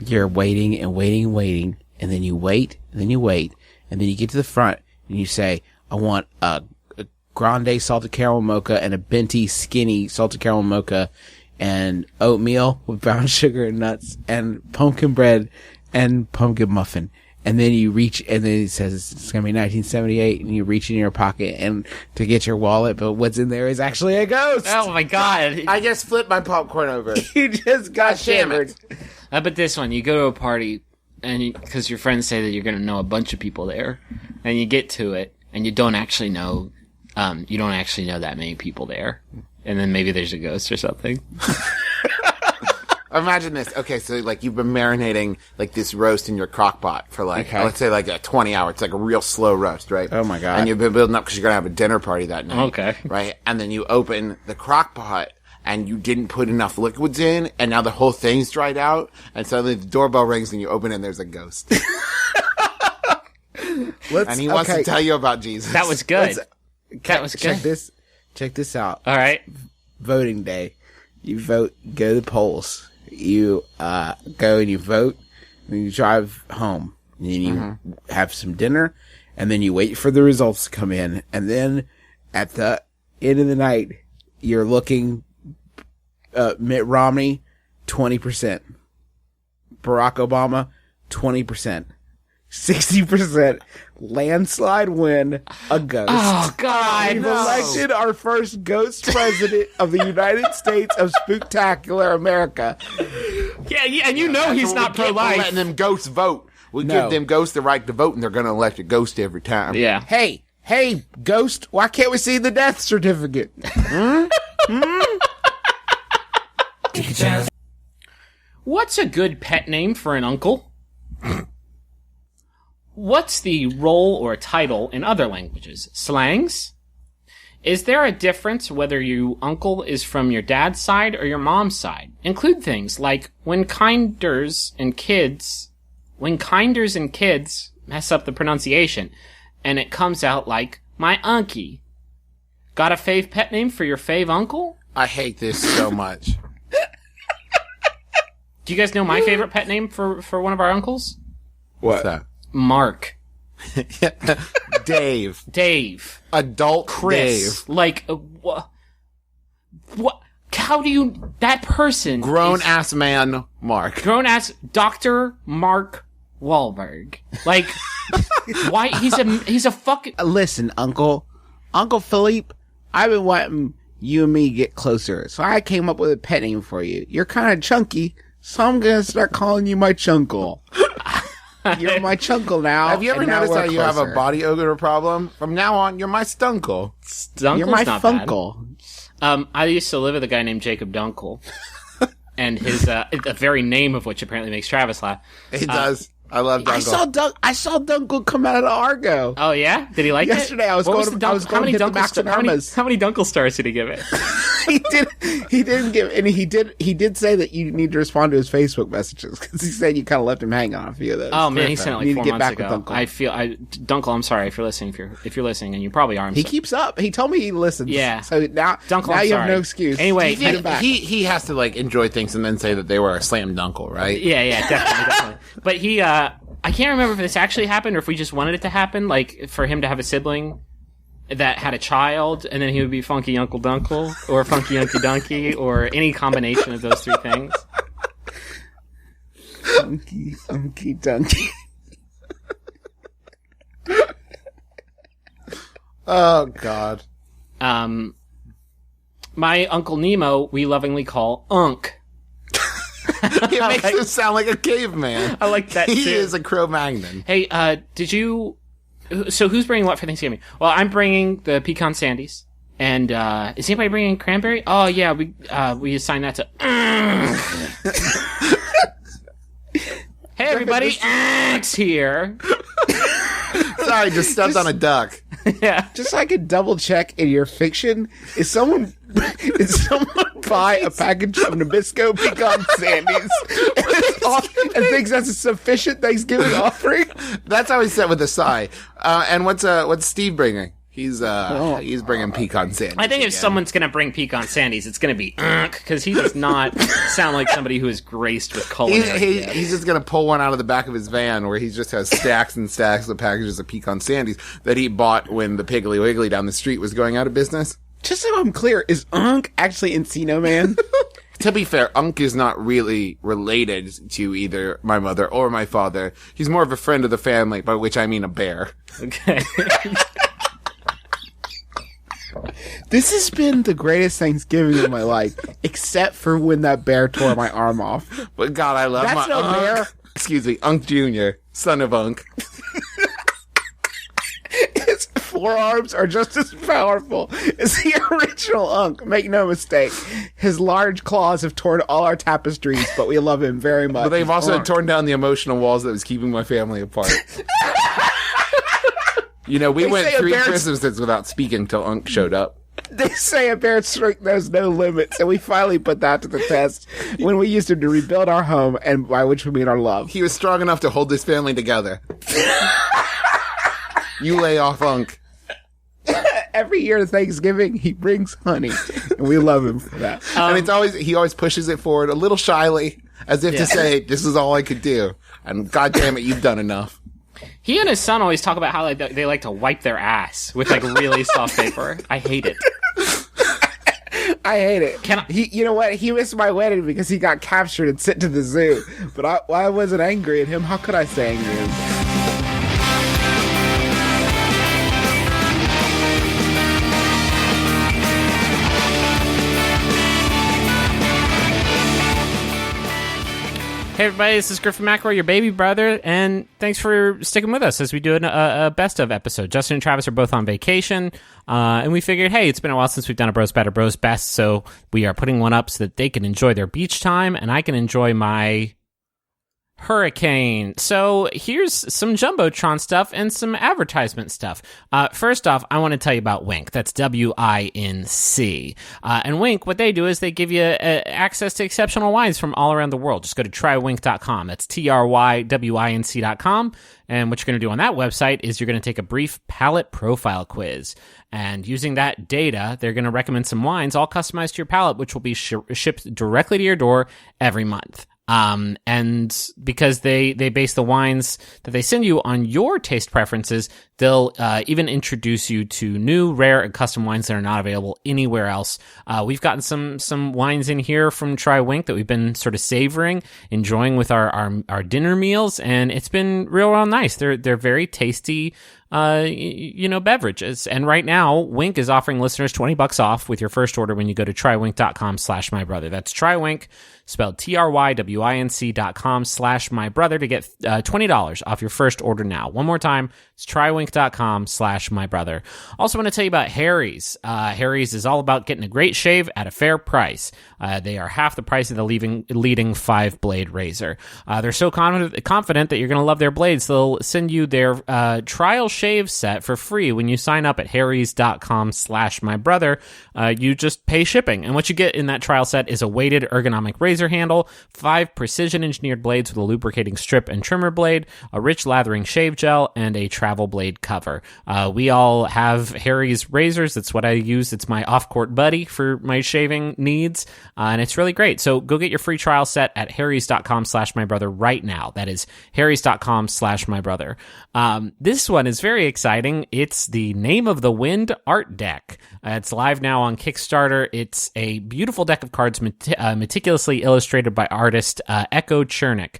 Speaker 3: You're waiting and waiting and waiting, and then you wait, and then you wait, and then you get to the front, and you say, I want a grande salted caramel mocha and a Venti skinny salted caramel mocha and oatmeal with brown sugar and nuts and pumpkin bread and pumpkin muffin. And then you reach, and then it says it's going to be 1978, and you reach in your pocket and to get your wallet, but what's in there is actually a ghost.
Speaker 5: Oh my god.
Speaker 4: I just flipped my popcorn over.
Speaker 3: You just got
Speaker 4: damn
Speaker 3: shivered.
Speaker 4: it.
Speaker 5: But this one, you go to a party, and because your friends say that you're going to know a bunch of people there, and you get to it, and you don't actually know that many people there. And then maybe there's a ghost or something.
Speaker 4: Imagine this. Okay, so like you've been marinating like this roast in your crock pot for like,
Speaker 3: Okay.
Speaker 4: let's say like a 20 hour. It's like a real slow roast, right?
Speaker 3: Oh my God.
Speaker 4: And you've been building up because you're going to have a dinner party that night.
Speaker 5: Okay.
Speaker 4: Right? And then you open the crock pot and you didn't put enough liquids in and now the whole thing's dried out and suddenly the doorbell rings and you open it and there's a ghost. And he wants to tell you about Jesus.
Speaker 5: That was good. That was good.
Speaker 3: Check this out.
Speaker 5: All right.
Speaker 3: Voting day. You vote, go to the polls. You go and you vote, and then you drive home. And then you have some dinner, and then you wait for the results to come in. And then at the end of the night, you're looking Mitt Romney, 20%. Barack Obama, 20%. 60% landslide win, a ghost.
Speaker 5: Oh, God.
Speaker 3: We've elected our first ghost president of the United States of Spooktacular America.
Speaker 5: Yeah, and you know he's not
Speaker 4: We're
Speaker 5: pro-life.
Speaker 4: letting them ghosts vote. We give them ghosts the right to vote, and they're going to elect a ghost every time.
Speaker 5: Yeah.
Speaker 3: Hey, ghost, why can't we see the death certificate?
Speaker 5: What's a good pet name for an uncle? What's the role or title in other languages? Slangs? Is there a difference whether your uncle is from your dad's side or your mom's side? Include things like when kinders and kids mess up the pronunciation and it comes out like my unkie. Got a fave pet name for your fave uncle?
Speaker 4: I hate this so much.
Speaker 5: Do you guys know my favorite pet name for one of our uncles?
Speaker 4: What's that?
Speaker 5: Mark.
Speaker 4: Dave.
Speaker 5: Dave.
Speaker 4: Adult
Speaker 5: Chris.
Speaker 4: Dave.
Speaker 5: Like, what? How do you, that person.
Speaker 4: Grown-ass man, Mark.
Speaker 5: Grown-ass Dr. Mark Wahlberg. Like, why, he's a fucking.
Speaker 3: Listen, Uncle Philippe, I've been wanting you and me to get closer, so I came up with a pet name for you. You're kind of chunky, so I'm gonna start calling you my chunkle. You're my chunkle now.
Speaker 4: Have you ever
Speaker 3: and now
Speaker 4: noticed
Speaker 3: we're
Speaker 4: how you have a
Speaker 3: closer.
Speaker 4: body odor problem? From now on, you're my stunkle.
Speaker 5: Dunkle's
Speaker 3: You're my
Speaker 5: not
Speaker 3: funkle.
Speaker 5: bad. I used to live with a guy named Jacob Dunkel. And his, the very name of which apparently makes Travis laugh.
Speaker 4: He does. I love Dunkel.
Speaker 3: I saw Dunkel come out of Argo.
Speaker 5: Oh yeah? Did he like it?
Speaker 3: Yesterday I was
Speaker 5: What
Speaker 3: going
Speaker 5: was
Speaker 3: to
Speaker 5: the
Speaker 3: I was
Speaker 5: How
Speaker 3: going to
Speaker 5: many
Speaker 3: hit the
Speaker 5: Dunkel
Speaker 3: Max and Irmas.
Speaker 5: how many Dunkel stars did he give it?
Speaker 3: He didn't give, and he did say that you need to respond to his Facebook messages because he said you kind of left him hanging on a few of those.
Speaker 5: Oh man, he sent it
Speaker 3: You
Speaker 5: like
Speaker 3: need
Speaker 5: 4
Speaker 3: to get
Speaker 5: months
Speaker 3: back
Speaker 5: ago.
Speaker 3: with Dunkel.
Speaker 5: Dunkel, I'm sorry if you're listening. If you're listening, and you probably are.
Speaker 3: He keeps up. He told me he listens.
Speaker 5: Yeah.
Speaker 3: So now
Speaker 5: Dunkel,
Speaker 3: now
Speaker 5: I'm
Speaker 3: you have
Speaker 5: sorry.
Speaker 3: no excuse.
Speaker 5: Anyway,
Speaker 3: Get him back.
Speaker 4: He has to like enjoy things and then say that they were a slam dunkle, right?
Speaker 5: Yeah, definitely. But he, I can't remember if this actually happened or if we just wanted it to happen, like for him to have a sibling that had a child, and then he would be Funky Uncle Dunkle, or Funky Unky Dunky, or any combination of those three things.
Speaker 3: Funky Dunky.
Speaker 4: Oh God.
Speaker 5: My Uncle Nemo, we lovingly call Unk.
Speaker 4: It makes him sound like a caveman.
Speaker 5: I like that
Speaker 4: He
Speaker 5: too.
Speaker 4: is a Cro-Magnon.
Speaker 5: Hey, did you... So who's bringing what for Thanksgiving? Well, I'm bringing the pecan sandies. And, is anybody bringing cranberry? Oh, yeah, we assigned that to... Hey, everybody, Unk's here.
Speaker 4: Sorry, just stepped on a duck.
Speaker 5: Yeah.
Speaker 3: Just so I can double check in your fiction, is someone buy a package of Nabisco pecan sandies and thinks that's a sufficient Thanksgiving offering?
Speaker 4: That's how he said with a sigh. And what's Steve bringing? He's bringing pecan sandies.
Speaker 5: I think if
Speaker 4: again.
Speaker 5: someone's gonna bring pecan sandies, it's gonna be because he does not sound like somebody who is graced with culinary.
Speaker 4: He's just gonna pull one out of the back of his van where he just has stacks and stacks of packages of pecan sandies that he bought when the Piggly Wiggly down the street was going out of business.
Speaker 3: Just so I'm clear, is Unk actually Encino Man?
Speaker 4: To be fair, Unk is not really related to either my mother or my father. He's more of a friend of the family, by which I mean a bear.
Speaker 5: Okay.
Speaker 3: This has been the greatest Thanksgiving of my life, except for when that bear tore my arm off.
Speaker 4: But God, I love
Speaker 3: That's
Speaker 4: my
Speaker 3: no
Speaker 4: Unk.
Speaker 3: bear.
Speaker 4: Excuse me, Unk Jr., son of Unk.
Speaker 3: His forearms are just as powerful as the original Unk. Make no mistake. His large claws have torn all our tapestries, but we love him very much.
Speaker 4: But they've also
Speaker 3: Unk.
Speaker 4: torn down the emotional walls that was keeping my family apart. You know, we
Speaker 3: They
Speaker 4: went
Speaker 3: say a
Speaker 4: 3
Speaker 3: bear's-
Speaker 4: Christmases without speaking till Unk showed up.
Speaker 3: They say a bear's strength knows no limits, and we finally put that to the test when we used him to rebuild our home, and by which we mean our love.
Speaker 4: He was strong enough to hold this family together. You lay off Unk.
Speaker 3: Every year at Thanksgiving, he brings honey, and we love him for that.
Speaker 4: And he always pushes it forward a little shyly, as if to say, "This is all I could do." And God damn it, you've done enough.
Speaker 5: He and his son always talk about how they like to wipe their ass with like really soft paper. I hate it.
Speaker 3: I hate it. You know what? He missed my wedding because he got captured and sent to the zoo. But I wasn't angry at him. How could I say angry at him?
Speaker 5: Hey everybody, this is Griffin McElroy, your baby brother, and thanks for sticking with us as we do a best of episode. Justin and Travis are both on vacation, and we figured, hey, it's been a while since we've done a Bros Better, Bros Best, so we are putting one up so that they can enjoy their beach time, and I can enjoy my hurricane. So here's some Jumbotron stuff and some advertisement stuff. First off, I want to tell you about Winc. That's WINC. And Winc, what they do is they give you access to exceptional wines from all around the world. Just go to trywinc.com. That's TRYWINC.com. And what you're going to do on that website is you're going to take a brief palate profile quiz. And using that data, they're going to recommend some wines all customized to your palate, which will be shipped directly to your door every month. And because they base the wines that they send you on your taste preferences, they'll even introduce you to new, rare, and custom wines that are not available anywhere else. We've gotten some wines in here from Try Winc that we've been sort of savoring, enjoying with our dinner meals, and it's been real nice. They're very tasty, beverages. And right now, Winc is offering listeners $20 off with your first order when you go to trywinc.com/mybrother. That's Trywinc, spelled TRYWINC.com/mybrother to get $20 off your first order now. One more time, it's trywinc.com/mybrother. Also want to tell you about Harry's. Harry's is all about getting a great shave at a fair price. They are half the price of the leading 5-blade razor. They're so confident that you're going to love their blades, they'll send you their trial shave set for free when you sign up at harrys.com/mybrother. You just pay shipping, and what you get in that trial set is a weighted ergonomic razor handle, 5 precision engineered blades with a lubricating strip and trimmer blade, a rich lathering shave gel, and a travel blade cover. We all have Harry's razors. That's what I use. It's my off-court buddy for my shaving needs, and it's really great. So go get your free trial set at harrys.com/mybrother right now. That is harrys.com/mybrother. This one is very exciting. It's the Name of the Wind art deck. It's live now on Kickstarter. It's a beautiful deck of cards meticulously illustrated by artist Echo Chernick,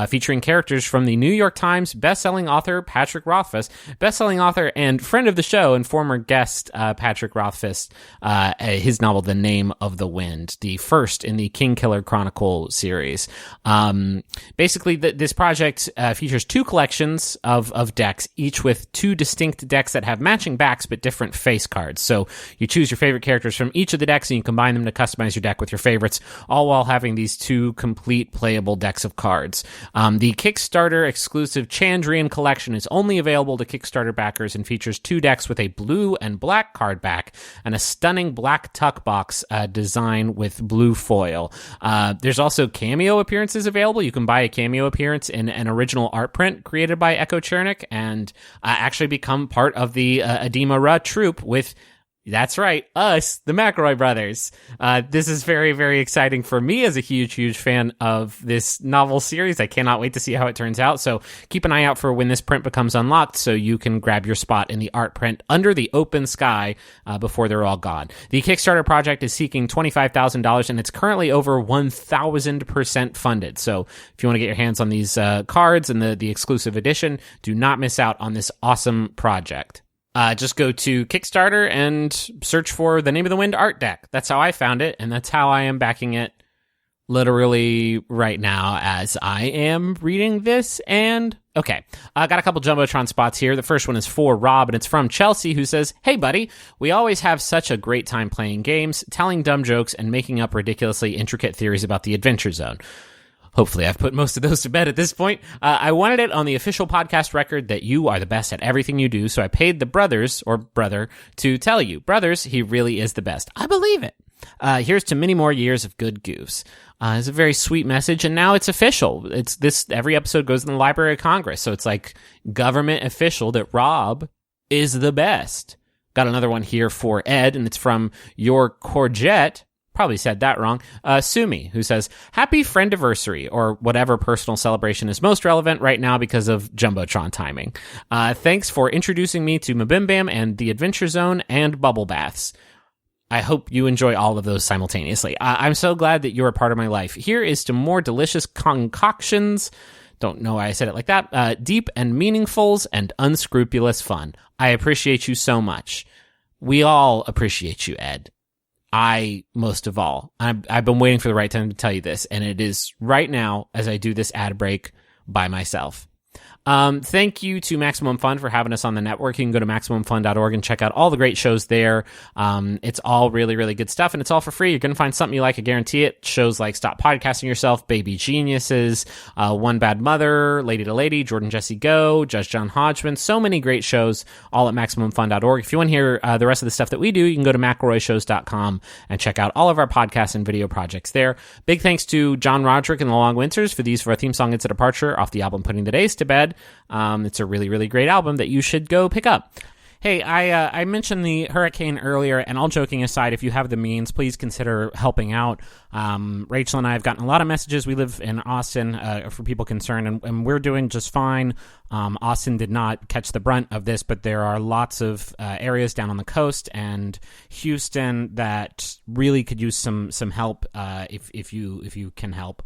Speaker 5: featuring characters from the New York Times bestselling author Patrick Rothfuss, bestselling author and friend of the show and former guest Patrick Rothfuss, his novel The Name of the Wind, the first in the King Killer Chronicle series. Basically, this project features 2 collections of decks, each with 2 distinct decks that have matching backs but different face cards. So you choose your favorite characters from each of the decks and you combine them to customize your deck with your favorites, all while having these 2 complete playable decks of cards. The Kickstarter exclusive Chandrian collection is only available to Kickstarter backers and features 2 decks with a blue and black card back and a stunning black tuck box design with blue foil. There's also cameo appearances available. You can buy a cameo appearance in an original art print created by Echo Chernick and actually become part of the Adema Ra troupe with, that's right, us, the McElroy brothers. This is very, very exciting for me as a huge, huge fan of this novel series. I cannot wait to see how it turns out. So keep an eye out for when this print becomes unlocked so you can grab your spot in the art print under the open sky before they're all gone. The Kickstarter project is seeking $25,000 and it's currently over 1,000% funded. So if you want to get your hands on these cards and the exclusive edition, do not miss out on this awesome project. Just go to Kickstarter and search for the Name of the Wind art deck. That's how I found it, and that's how I am backing it literally right now as I am reading this. And okay, I got a couple Jumbotron spots here. The first one is for Rob, and it's from Chelsea, who says, "Hey, buddy, we always have such a great time playing games, telling dumb jokes, and making up ridiculously intricate theories about the Adventure Zone." Hopefully I've put most of those to bed at this point. I wanted it on the official podcast record that you are the best at everything you do, so I paid the brothers, or brother, to tell you. Brothers, he really is the best. I believe it. Here's to many more years of good goofs. It's a very sweet message, and now it's official. Every episode goes in the Library of Congress, so it's like government official that Rob is the best. Got another one here for Ed, and it's from Your Courgette. Probably said that wrong. Sumi, who says, happy friendiversary, or whatever personal celebration is most relevant right now because of Jumbotron timing. Thanks for introducing me to MBMBaM and the Adventure Zone and bubble baths. I hope you enjoy all of those simultaneously. I'm so glad that you're a part of my life. Here is to more delicious concoctions. Don't know why I said it like that. Deep and meaningfuls and unscrupulous fun. I appreciate you so much. We all appreciate you, Ed. I, most of all. I've been waiting for the right time to tell you this, and it is right now as I do this ad break by myself. Thank you to Maximum Fun for having us on the network. You can go to MaximumFun.org and check out all the great shows there. It's all really, really good stuff, and it's all for free. You're going to find something you like, I guarantee it. Shows like Stop Podcasting Yourself, Baby Geniuses, One Bad Mother, Lady to Lady, Jordan Jesse Go, Judge John Hodgman. So many great shows, all at MaximumFun.org. If you want to hear the rest of the stuff that we do, you can go to McElroyshows.com and check out all of our podcasts and video projects there. Big thanks to John Roderick and the Long Winters for these for our theme song, It's a Departure, off the album Putting the Days to Bed. It's a really, really great album that you should go pick up. Hey, I mentioned the hurricane earlier, and all joking aside, if you have the means, please consider helping out. Rachel and I have gotten a lot of messages. We live in Austin for people concerned, and we're doing just fine. Austin did not catch the brunt of this, but there are lots of areas down on the coast and Houston that really could use some help if you can help.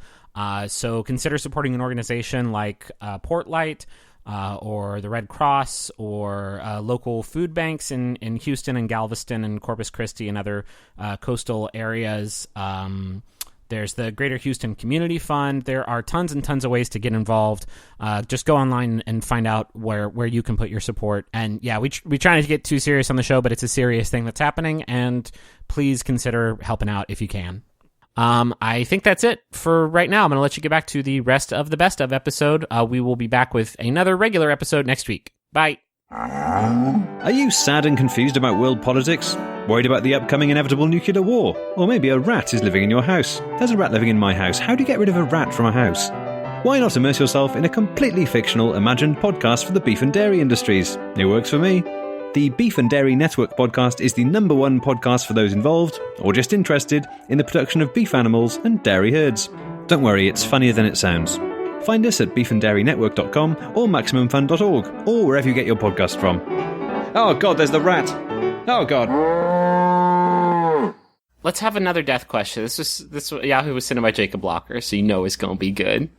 Speaker 5: So consider supporting an organization like Portlight, or the Red Cross, or local food banks in Houston and Galveston and Corpus Christi and other coastal areas. There's the Greater Houston Community Fund. There are tons and tons of ways to get involved. Just go online and find out where you can put your support. And yeah, we try not to get too serious on the show, but it's a serious thing that's happening, and please consider helping out if you can. I think that's it for right now. I'm going to let you get back to the rest of the best of episode. We will be back with another regular episode next week. Bye.
Speaker 7: Are you sad and confused about world politics? Worried about the upcoming inevitable nuclear war? Or maybe a rat is living in your house? There's a rat living in my house. How do you get rid of a rat from a house? Why not immerse yourself in a completely fictional, imagined podcast for the beef and dairy industries? It works for me. The Beef and Dairy Network podcast is the #1 podcast for those involved, or just interested, in the production of beef animals and dairy herds. Don't worry, it's funnier than it sounds. Find us at beefanddairynetwork.com or MaximumFun.org, or wherever you get your podcast from. Oh god, there's the rat! Oh god.
Speaker 5: Let's have another death question. This Yahoo was sent by Jacob Blocker, so you know it's going to be good.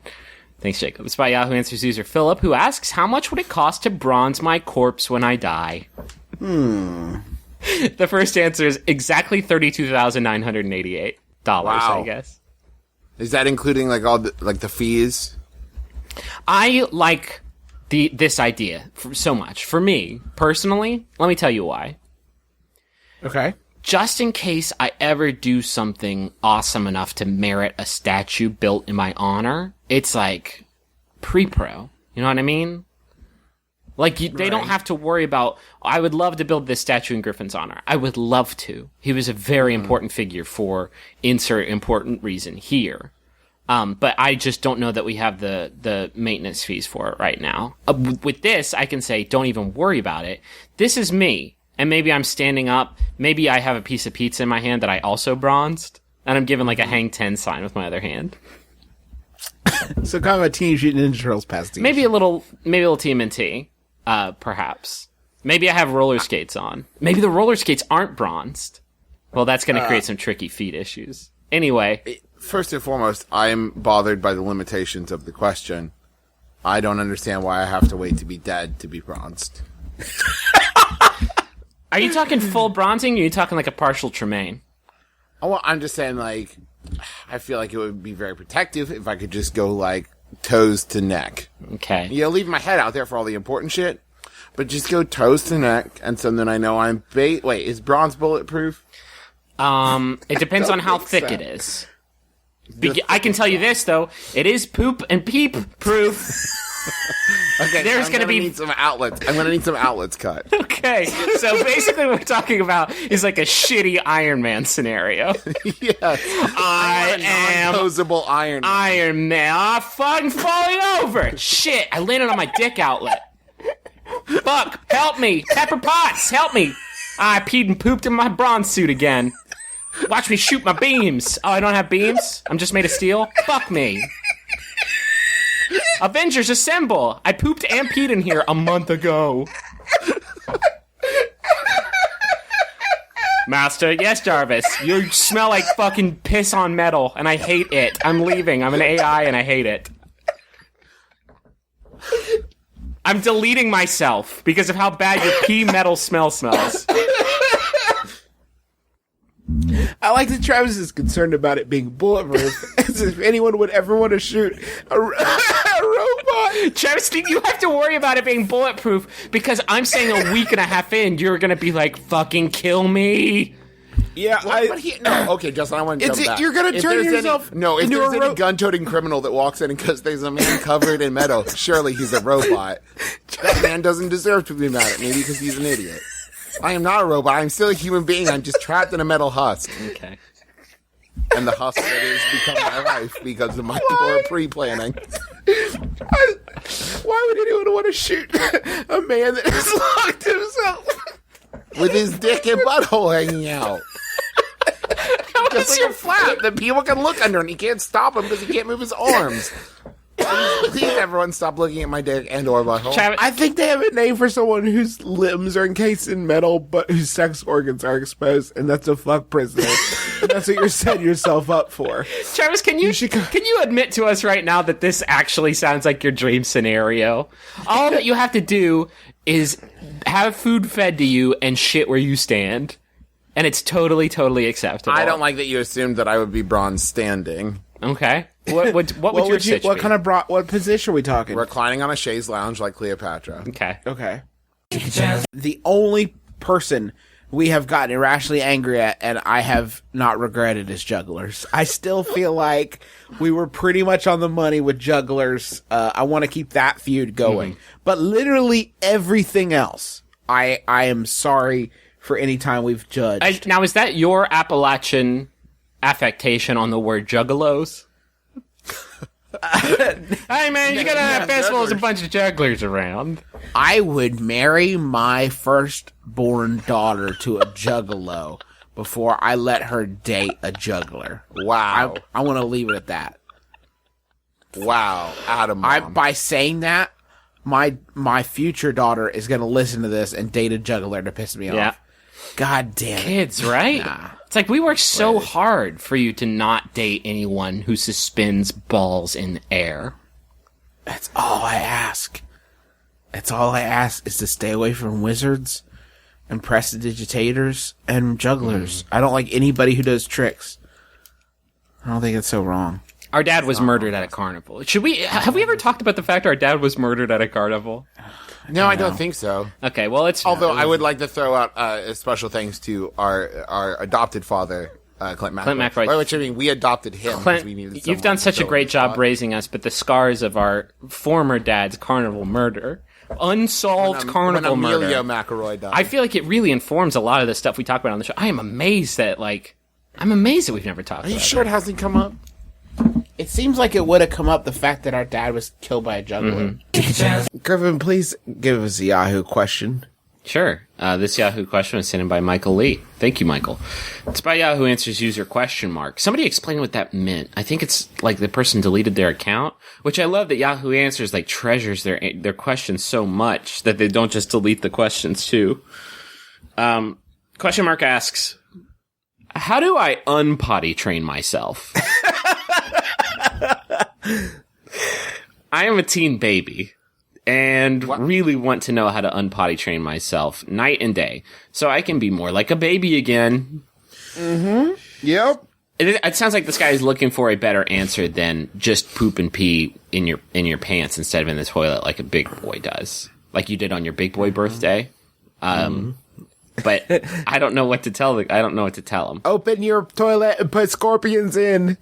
Speaker 5: Thanks, Jacob. It's by Yahoo Answers user Philip, who asks, how much would it cost to bronze my corpse when I die? The first answer is exactly $32,988,
Speaker 4: Wow.
Speaker 5: I guess.
Speaker 4: Is that including like all the fees?
Speaker 5: I like this idea so much. For me, personally, let me tell you why.
Speaker 3: Okay.
Speaker 5: Just in case I ever do something awesome enough to merit a statue built in my honor, it's like pre-pro. You know what I mean? Like, they don't have to worry about, I would love to build this statue in Griffin's honor. I would love to. He was a very important figure for insert important reason here. But I just don't know that we have the maintenance fees for it right now. With this, I can say, don't even worry about it. This is me. And maybe I'm standing up. Maybe I have a piece of pizza in my hand that I also bronzed. And I'm giving like a hang 10 sign with my other hand.
Speaker 3: So kind of a Teenage Mutant Ninja Turtles pastiche.
Speaker 5: Maybe a little TMNT, perhaps. Maybe I have roller skates on. Maybe the roller skates aren't bronzed. Well, that's going to create some tricky feet issues. Anyway.
Speaker 4: First and foremost, I am bothered by the limitations of the question. I don't understand why I have to wait to be dead to be bronzed.
Speaker 5: Are you talking full bronzing, or are you talking like a partial Tremaine?
Speaker 4: I'm just saying, like, I feel like it would be very protective if I could just go, like, toes to neck.
Speaker 5: Okay.
Speaker 4: You know, leave my head out there for all the important shit, but just go toes to neck, and so then I know I'm Wait, is bronze bulletproof?
Speaker 5: It depends on how thick it is. I can tell you this, though. It is poop and peep proof.
Speaker 4: Okay,
Speaker 5: There's going to be
Speaker 4: need some outlets. I'm going to need some outlets cut.
Speaker 5: Okay, so basically what we're talking about is like a shitty Iron Man scenario.
Speaker 4: Yes.
Speaker 5: I am
Speaker 4: non-posable Iron Man.
Speaker 5: Iron Man. I'm fucking falling over. Shit, I landed on my dick outlet. Fuck! Help me! Pepper Potts, help me! I peed and pooped in my bronze suit again. Watch me shoot my beams. Oh, I don't have beams? I'm just made of steel? Fuck me. Avengers assemble! I pooped and peed in here a month ago. Master, yes, Jarvis. You smell like fucking piss on metal, and I hate it. I'm leaving. I'm an AI, and I hate it. I'm deleting myself because of how bad your pee metal smell smells.
Speaker 3: I like that Travis is concerned about it being bulletproof, as if anyone would ever want to shoot a robot.
Speaker 5: Travis, you have to worry about it being bulletproof because I'm saying a week and a half in, you're going to be like, fucking kill me.
Speaker 3: Yeah,
Speaker 4: okay, Justin, I want to jump back.
Speaker 3: You're going to turn yourself
Speaker 4: if there's any gun-toting criminal that walks in because there's a man covered in metal, surely he's a robot. That man doesn't deserve to be mad at me because he's an idiot. I am not a robot. I'm still a human being. I'm just trapped in a metal husk.
Speaker 5: Okay.
Speaker 4: And the husk that is become my life because of my poor pre-planning.
Speaker 3: Why would anyone want to shoot a man that has locked himself?
Speaker 4: With his dick and butthole hanging out. Just like a flap that people can look under and he can't stop him because he can't move his arms. Please, everyone, stop looking at my dick and or butthole.
Speaker 3: I think they have a name for someone whose limbs are encased in metal, but whose sex organs are exposed, and that's a fuck prisoner. And that's what you're setting yourself up for.
Speaker 5: Travis, can you admit to us right now that this actually sounds like your dream scenario? All that you have to do is have food fed to you and shit where you stand, and it's totally, totally acceptable.
Speaker 4: I don't like that you assumed that I would be bronze standing.
Speaker 5: Okay. What would your sitch be?
Speaker 3: What kind of what position are we talking?
Speaker 4: Reclining on a chaise lounge like Cleopatra.
Speaker 5: Okay.
Speaker 3: The only person we have gotten irrationally angry at and I have not regretted is jugglers. I still feel like we were pretty much on the money with jugglers. I want to keep that feud going. But literally everything else, I am sorry for any time we've judged.
Speaker 5: Now, is that your Appalachian affectation on the word juggalos? Hey man, you gotta have festivals, a bunch of jugglers around.
Speaker 6: I would marry my firstborn daughter to a juggalo before I let her date a juggler.
Speaker 4: Wow.
Speaker 6: I want to leave it at that.
Speaker 4: Wow. Adam.
Speaker 6: By saying that, my future daughter is going to listen to this and date a juggler to piss me off. God damn it.
Speaker 5: Kids, right?
Speaker 6: Nah.
Speaker 5: It's like we worked so hard for you to not date anyone who suspends balls in air.
Speaker 6: That's all I ask. That's all I ask is to stay away from wizards and prestidigitators and jugglers. I don't like anybody who does tricks. I don't think it's so wrong.
Speaker 5: Our dad was murdered at a carnival. Have we ever talked about the fact our dad was murdered at a carnival?
Speaker 4: No, I don't think so.
Speaker 5: Okay, well,
Speaker 4: Although I would like to throw out special thanks to our adopted father, Clint McElroy. By which I mean we adopted him.
Speaker 5: Clint,
Speaker 4: we needed
Speaker 5: you've done such a great job raising us, but the scars of our former dad's carnival murder, unsolved carnival
Speaker 4: when Amelia
Speaker 5: murder,
Speaker 4: McElroy died.
Speaker 5: I feel like it really informs a lot of the stuff we talk about on the show. I am amazed that we've never talked about it.
Speaker 4: Are you sure it hasn't come up?
Speaker 6: It seems like it would have come up the fact that our dad was killed by a juggler.
Speaker 3: Griffin, please give us a Yahoo question.
Speaker 5: Sure. This Yahoo question was sent in by Michael Lee. Thank you, Michael. It's by Yahoo Answers user question mark. Somebody explain what that meant. I think it's like the person deleted their account, which I love that Yahoo Answers like treasures their questions so much that they don't just delete the questions too. Question mark asks, how do I unpotty train myself? I am a teen baby and really want to know how to unpotty train myself night and day so I can be more like a baby again.
Speaker 3: Mm-hmm. Yep.
Speaker 5: It sounds like this guy is looking for a better answer than just poop and pee in your pants instead of in the toilet like a big boy does, like you did on your big boy birthday. But I don't know what to tell him.
Speaker 3: Open your toilet and put scorpions in.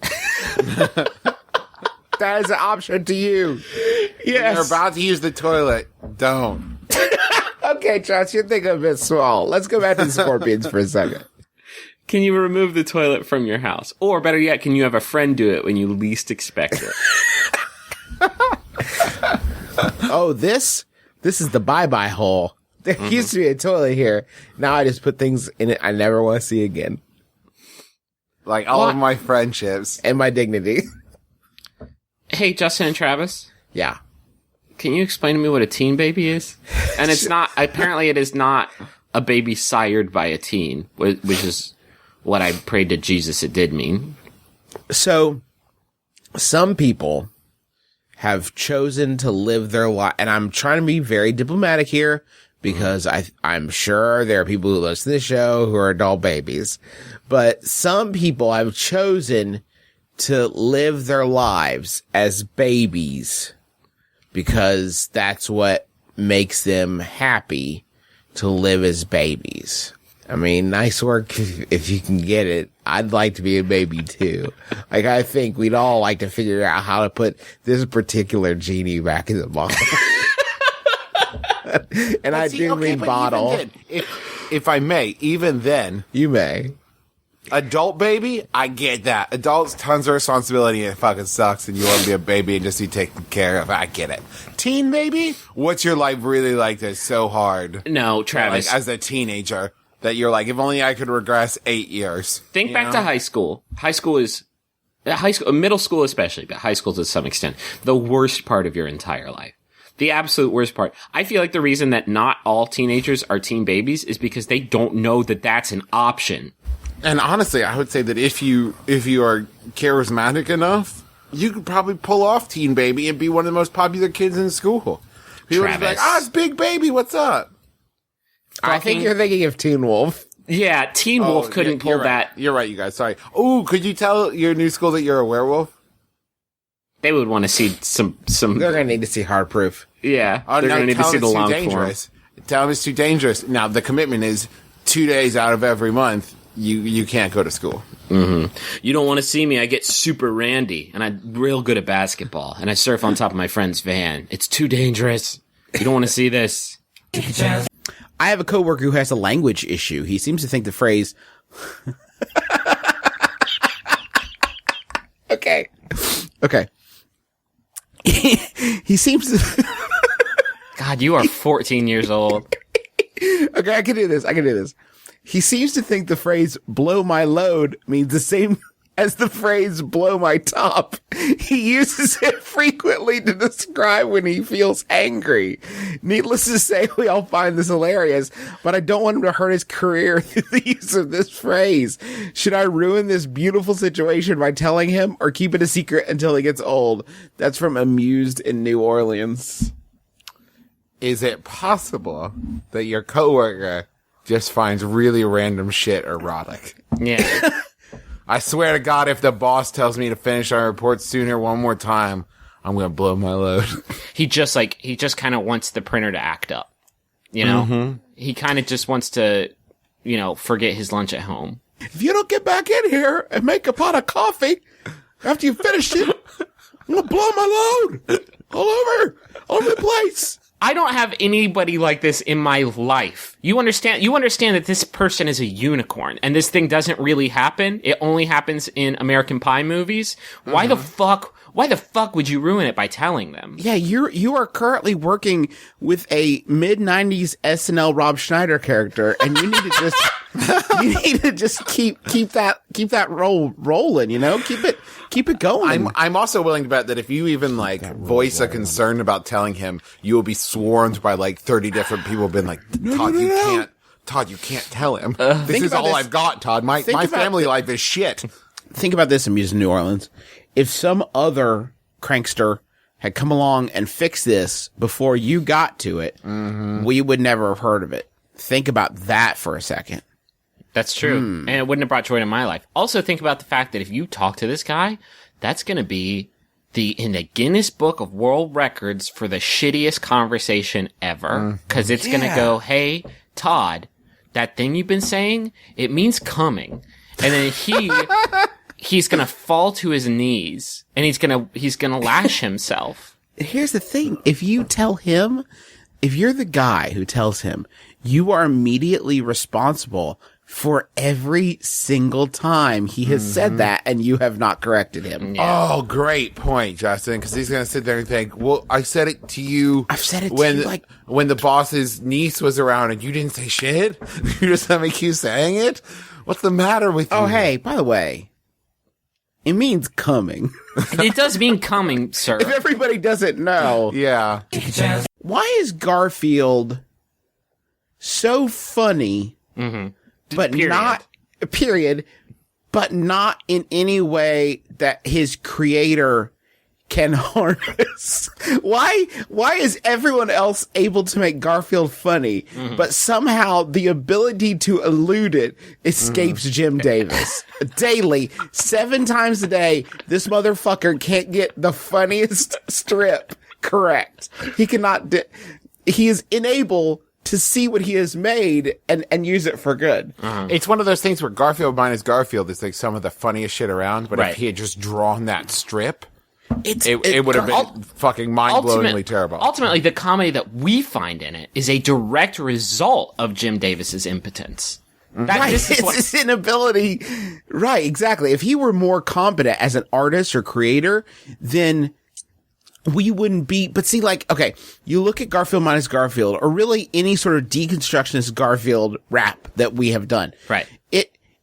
Speaker 3: That is an option to you. Yes.
Speaker 4: When you're about to use the toilet, don't.
Speaker 3: Okay, Josh, you're thinking a bit small. Let's go back to the scorpions for a second.
Speaker 5: Can you remove the toilet from your house? Or better yet, can you have a friend do it when you least expect it?
Speaker 3: Oh, this This is the bye-bye hole. There used to be a toilet here. Now I just put things in it I never want to see again.
Speaker 4: Like all of my friendships.
Speaker 3: And my dignity.
Speaker 5: Hey, Justin and Travis,
Speaker 3: Yeah.
Speaker 5: can you explain to me what a teen baby is? And it's not, apparently it is not a baby sired by a teen, which is what I prayed to Jesus it did mean.
Speaker 3: So, some people have chosen to live their life, and I'm trying to be very diplomatic here, because I'm sure there are people who listen to this show who are adult babies. But some people have chosen to live their lives as babies because that's what makes them happy, to live as babies. I mean, nice work if you can get it. I'd like to be a baby too. Like, I think we'd all like to figure out how to put this particular genie back in the bottle. And I do mean bottle.
Speaker 4: If I may, even then,
Speaker 3: You may.
Speaker 4: adult baby, I get that. Adults, tons of responsibility, and it fucking sucks, and you want to be a baby and just be taken care of. I get it. Teen baby? What's your life really like that's so hard?
Speaker 5: No, Travis.
Speaker 4: Like, as a teenager, that you're like, if only I could regress 8 years.
Speaker 5: Think back to high school. Middle school especially, but high school to some extent, the worst part of your entire life. The absolute worst part. I feel like the reason that not all teenagers are teen babies is because they don't know that that's an option.
Speaker 4: And honestly, I would say that if you are charismatic enough, you could probably pull off teen baby and be one of the most popular kids in school. People would be like, it's Big Baby, what's up?
Speaker 3: I think you're thinking of Teen Wolf.
Speaker 5: Yeah, Teen Wolf couldn't pull that.
Speaker 4: You're right, you guys. Sorry. Oh, could you tell your new school that you're a werewolf?
Speaker 5: They would want to see some.
Speaker 3: They're going to need to see hard proof.
Speaker 5: Yeah,
Speaker 4: Oh,
Speaker 5: they're
Speaker 4: no,
Speaker 5: going to need to
Speaker 4: tell
Speaker 5: see
Speaker 4: them
Speaker 5: the
Speaker 4: it's too
Speaker 5: long form.
Speaker 4: dangerous. Tell them it's too dangerous. Now, the commitment is 2 days out of every month, you can't go to school.
Speaker 5: Mm-hmm. You don't want to see me. I get super randy, and I'm real good at basketball, and I surf on top of my friend's van. It's too dangerous. You don't want to see this.
Speaker 6: I have a coworker who has a language issue. He seems to think the phrase...
Speaker 3: Okay.
Speaker 6: He seems to...
Speaker 5: God, you are 14 years old.
Speaker 3: Okay, I can do this.
Speaker 6: He seems to think the phrase blow my load means the same as the phrase blow my top. He uses it frequently to describe when he feels angry. Needless to say, we all find this hilarious, but I don't want him to hurt his career through the use of this phrase. Should I ruin this beautiful situation by telling him, or keep it a secret until he gets old? That's from Amused in New Orleans.
Speaker 4: Is it possible that your coworker just finds really random shit erotic?
Speaker 5: Yeah.
Speaker 4: I swear to God, if the boss tells me to finish our report sooner one more time, I'm going to blow my load.
Speaker 5: He just kind of wants the printer to act up. You know? Mm-hmm. He kind of just wants to, forget his lunch at home.
Speaker 6: If you don't get back in here and make a pot of coffee after you finish it, I'm going to blow my load all over the place.
Speaker 5: I don't have anybody like this in my life. You understand that this person is a unicorn, and this thing doesn't really happen. It only happens in American Pie movies. Why the fuck would you ruin it by telling them?
Speaker 6: Yeah, you are currently working with a mid-90s SNL Rob Schneider character, and you need to just keep that roll rolling, keep it going.
Speaker 4: I'm also willing to bet that if you even voice a concern about telling him, you will be swarmed by 30 different people being like, Todd, you can't tell him. This is all I've got, Todd. My family life is shit.
Speaker 6: Think about this, Amused in New Orleans. If some other crankster had come along and fixed this before you got to it, we would never have heard of it. Think about that for a second.
Speaker 5: That's true. And it wouldn't have brought joy to my life. Also, think about the fact that if you talk to this guy, that's going to be in the Guinness Book of World Records for the shittiest conversation ever. Because it's going to go, hey, Todd, that thing you've been saying, it means coming. And then he's going to fall to his knees, and he's going to lash himself.
Speaker 6: Here's the thing. If you're the guy who tells him, you are immediately responsible for every single time he has said that, and you have not corrected him.
Speaker 4: Oh, great point, Justin, because he's going to sit there and think, well, I said it to you.
Speaker 6: I've said it to
Speaker 4: when,
Speaker 6: you, like...
Speaker 4: when the boss's niece was around and you didn't say shit? You just let me keep saying it? What's the matter with you?
Speaker 6: Oh, hey, by the way, it means coming.
Speaker 5: It does mean coming, sir.
Speaker 6: If everybody doesn't know,
Speaker 4: Yeah.
Speaker 6: why is Garfield so funny, but
Speaker 5: Period.
Speaker 6: not, period, but not in any way that his creator can harness? Why is everyone else able to make Garfield funny, but somehow the ability to elude it escapes Jim Davis? Daily, 7 times a day, this motherfucker can't get the funniest strip correct. He cannot, he is unable to see what he has made and use it for good.
Speaker 4: It's one of those things where Garfield minus Garfield is like some of the funniest shit around, but
Speaker 5: Right.
Speaker 4: if he had just drawn that strip,
Speaker 6: It's,
Speaker 4: it would have been fucking mind-blowingly terrible.
Speaker 5: Ultimately, the comedy that we find in it is a direct result of Jim Davis's impotence. That,
Speaker 6: Right,
Speaker 5: this is
Speaker 6: it's
Speaker 5: what-
Speaker 6: his inability. Right, exactly. If he were more competent as an artist or creator, then we wouldn't be. But see, like, okay, you look at Garfield minus Garfield, or really any sort of deconstructionist Garfield rap that we have done.
Speaker 5: Right.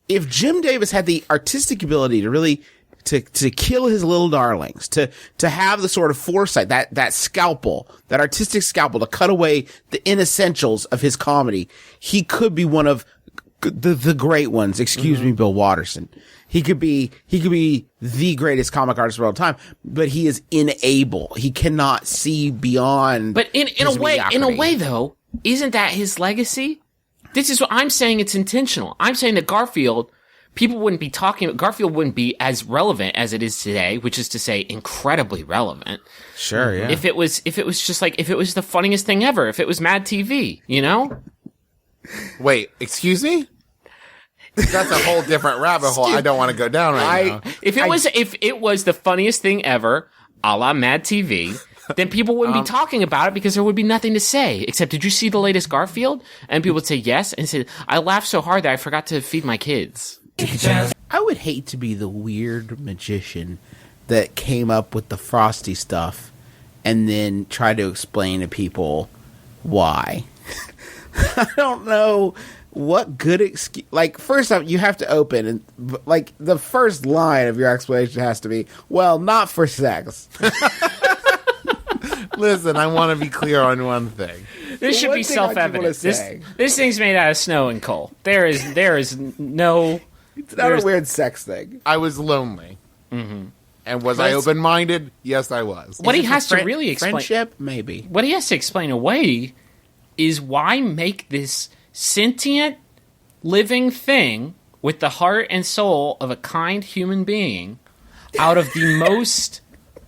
Speaker 6: If Jim Davis had the artistic ability to really to kill his little darlings, to have the sort of foresight, that scalpel, that artistic scalpel to cut away the inessentials of his comedy, he could be one of the great ones. Excuse me, Bill Watterson. He could be the greatest comic artist of all time, but he is unable. He cannot see beyond.
Speaker 5: But in
Speaker 6: his
Speaker 5: a way,
Speaker 6: mediocrity.
Speaker 5: though, isn't that his legacy? This is what I'm saying. It's intentional. I'm saying that Garfield, people wouldn't be talking. Garfield wouldn't be as relevant as it is today, which is to say, incredibly relevant.
Speaker 6: Sure, yeah.
Speaker 5: If it was just like, if it was the funniest thing ever, if it was Mad TV, you know?
Speaker 4: Wait, excuse me? That's a whole different rabbit hole I don't want to go down right now.
Speaker 5: If it was the funniest thing ever, a la Mad TV, then people wouldn't be talking about it because there would be nothing to say except, did you see the latest Garfield? And people would say yes, and say, I laughed so hard that I forgot to feed my kids.
Speaker 6: I would hate to be the weird magician that came up with the Frosty stuff and then try to explain to people why. I don't know what good excuse. Like, first off, you have to open, and like the first line of your explanation has to be, well, not for sex.
Speaker 4: Listen, I want to be clear on one thing.
Speaker 5: This should
Speaker 6: one
Speaker 5: be
Speaker 6: thing I do
Speaker 5: self-evident.
Speaker 6: wanna say-
Speaker 5: This thing's made out of snow and coal. There is no.
Speaker 6: It's not a weird sex thing.
Speaker 4: I was lonely. Mm-hmm. And was I
Speaker 5: That's-
Speaker 4: open-minded? Yes, I was.
Speaker 5: What he
Speaker 6: Is it
Speaker 5: has
Speaker 6: for
Speaker 5: to really explain.
Speaker 6: friendship, maybe.
Speaker 5: What he has to explain away is why make this sentient, living thing with the heart and soul of a kind human being out of the most,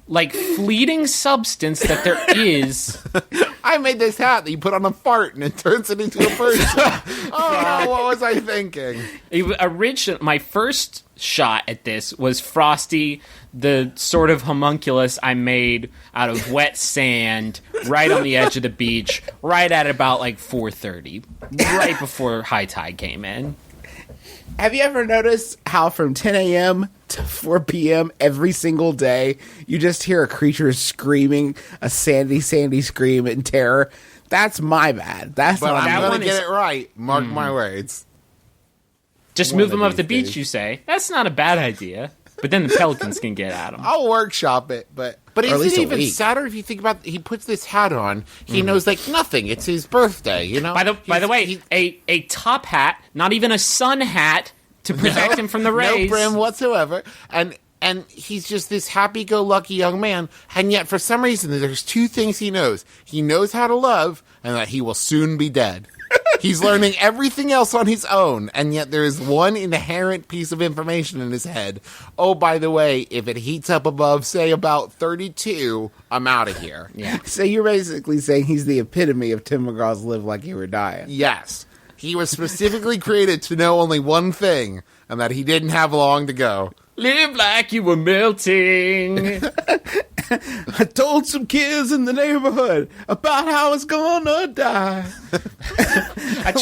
Speaker 5: like, fleeting substance that there is.
Speaker 4: I made this hat that you put on a fart and it turns it into a person. Oh, what was I thinking?
Speaker 5: My first shot at this was Frosty, the sort of homunculus I made out of wet sand right on the edge of the beach, right at about like 4:30, right before high tide came in.
Speaker 6: Have you ever noticed how from 10 a.m. to 4 p.m. every single day, you just hear a creature screaming, a sandy, sandy scream in terror? That's my bad. That's
Speaker 4: But
Speaker 6: not
Speaker 4: I'm
Speaker 5: that
Speaker 4: going
Speaker 5: one
Speaker 4: to get
Speaker 5: is-
Speaker 4: it right. Mark my words.
Speaker 5: Just
Speaker 4: One
Speaker 5: move
Speaker 4: of
Speaker 5: them off the
Speaker 4: these
Speaker 5: beach,
Speaker 4: days.
Speaker 5: you say. That's not a bad idea. But then the pelicans can get at them.
Speaker 4: I'll workshop it, but
Speaker 6: at
Speaker 4: is
Speaker 6: least
Speaker 4: it
Speaker 6: a
Speaker 4: even
Speaker 6: week.
Speaker 4: sadder if you think about? He puts this hat on. He knows like nothing. It's his birthday, you know.
Speaker 5: By the way, a top hat, not even a sun hat, to protect him from the rays.
Speaker 4: no brim whatsoever, and he's just this happy-go-lucky young man. And yet, for some reason, there's two things he knows. He knows how to love, and that he will soon be dead. He's learning everything else on his own, and yet there is one inherent piece of information in his head. Oh, by the way, if it heats up above, say, about 32, I'm out of here.
Speaker 5: Yeah.
Speaker 6: So you're basically saying he's the epitome of Tim McGraw's Live Like You Were Dying.
Speaker 4: Yes. He was specifically created to know only one thing, and that he didn't have long to go.
Speaker 5: Live like you were melting.
Speaker 6: I told some kids in the neighborhood about how I was gonna die.
Speaker 5: I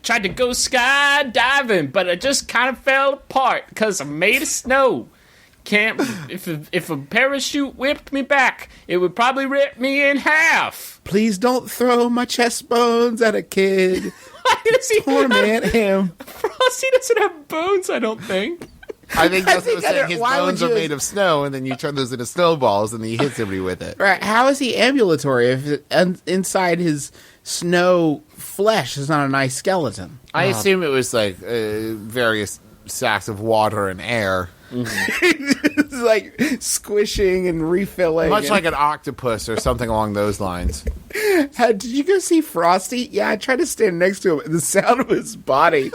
Speaker 5: tried to go skydiving, but I just kind of fell apart because I'm made of snow. If a parachute whipped me back, it would probably rip me in half.
Speaker 6: Please don't throw my chest bones at a kid.
Speaker 5: Why does he
Speaker 6: Torment him.
Speaker 5: Frosty doesn't have bones, I don't think.
Speaker 4: I think that's what I'm saying. His
Speaker 6: why would
Speaker 4: bones are
Speaker 6: you-
Speaker 4: made of snow, and then you turn those into snowballs, and then you hit somebody with it.
Speaker 6: Right? How is he ambulatory if inside his snow flesh is not a nice skeleton?
Speaker 4: I assume it was like various sacks of water and air.
Speaker 6: It's like squishing and refilling.
Speaker 4: Much like an octopus or something along those lines.
Speaker 6: Did you go see Frosty? Yeah, I tried to stand next to him. And the sound of his body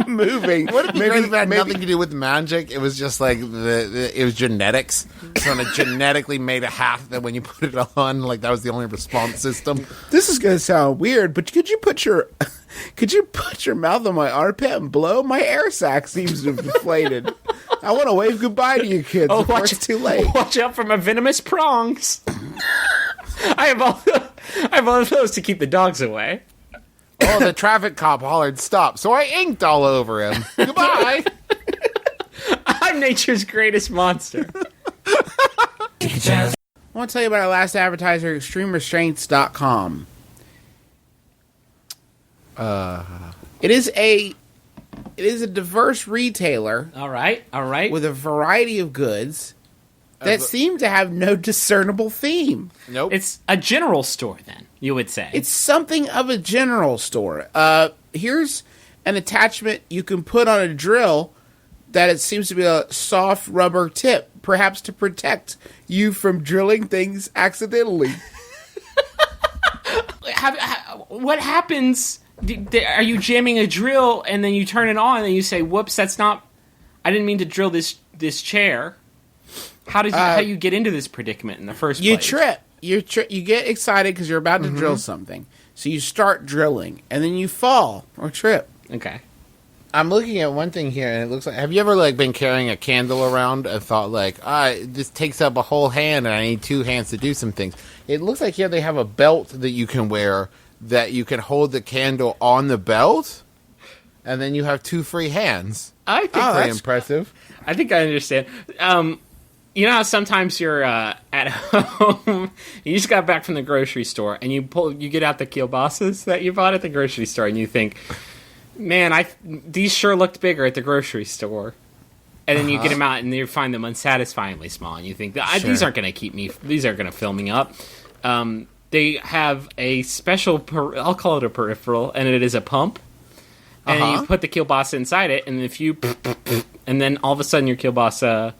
Speaker 6: moving.
Speaker 4: Would it be great if it had nothing to do with magic? It was just like it was genetics. Someone had genetically made a hat that when you put it on, like that was the only response system.
Speaker 6: This is going to sound weird, but could you put your mouth on my armpit and blow? My air sac seems to have deflated. I want to wave goodbye to you kids before it's too late.
Speaker 5: Watch out for my venomous prongs. I have all of those to keep the dogs away.
Speaker 4: Oh, the traffic cop hollered stop, so I inked all over him. Goodbye.
Speaker 5: I'm nature's greatest monster.
Speaker 6: I want to tell you about our last advertiser, ExtremeRestraints.com. It is a diverse retailer
Speaker 5: All right.
Speaker 6: with a variety of goods that seem to have no discernible theme.
Speaker 4: Nope.
Speaker 5: It's a general store, then, you would say.
Speaker 6: It's something of a general store. Here's an attachment you can put on a drill that it seems to be a soft rubber tip, perhaps to protect you from drilling things accidentally.
Speaker 5: What happens? Are you jamming a drill and then you turn it on and you say, "Whoops, that's not. I didn't mean to drill this chair." How do you get into this predicament in the first
Speaker 6: You
Speaker 5: place?
Speaker 6: trip. You get excited because you're about to drill something. So you start drilling, and then you fall or trip.
Speaker 5: Okay.
Speaker 4: I'm looking at one thing here, and it looks like. Have you ever like been carrying a candle around and thought like, this takes up a whole hand, and I need two hands to do some things? It looks like here they have a belt that you can wear that you can hold the candle on the belt, and then you have two free hands.
Speaker 5: I think
Speaker 4: Very impressive.
Speaker 5: I think I understand. You know how sometimes you're at home, you just got back from the grocery store, and you get out the kielbasa's that you bought at the grocery store, and you think, man, these sure looked bigger at the grocery store. And then you get them out, and you find them unsatisfyingly small, and you think, these aren't going to keep me, these aren't going to fill me up. They have a special, I'll call it a peripheral, and it is a pump. And you put the kielbasa inside it, and if you, and then all of a sudden your kielbasa,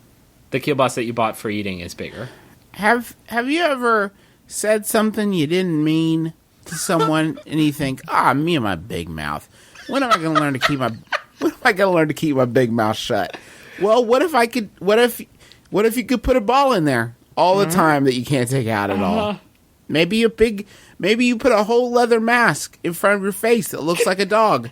Speaker 5: the kielbasa that you bought for eating is bigger.
Speaker 6: Have you ever said something you didn't mean to someone, and you think, me and my big mouth. When am I going to learn to keep my big mouth shut? Well, what if you could put a ball in there all the time that you can't take out at all? Maybe you put a whole leather mask in front of your face that looks like a dog.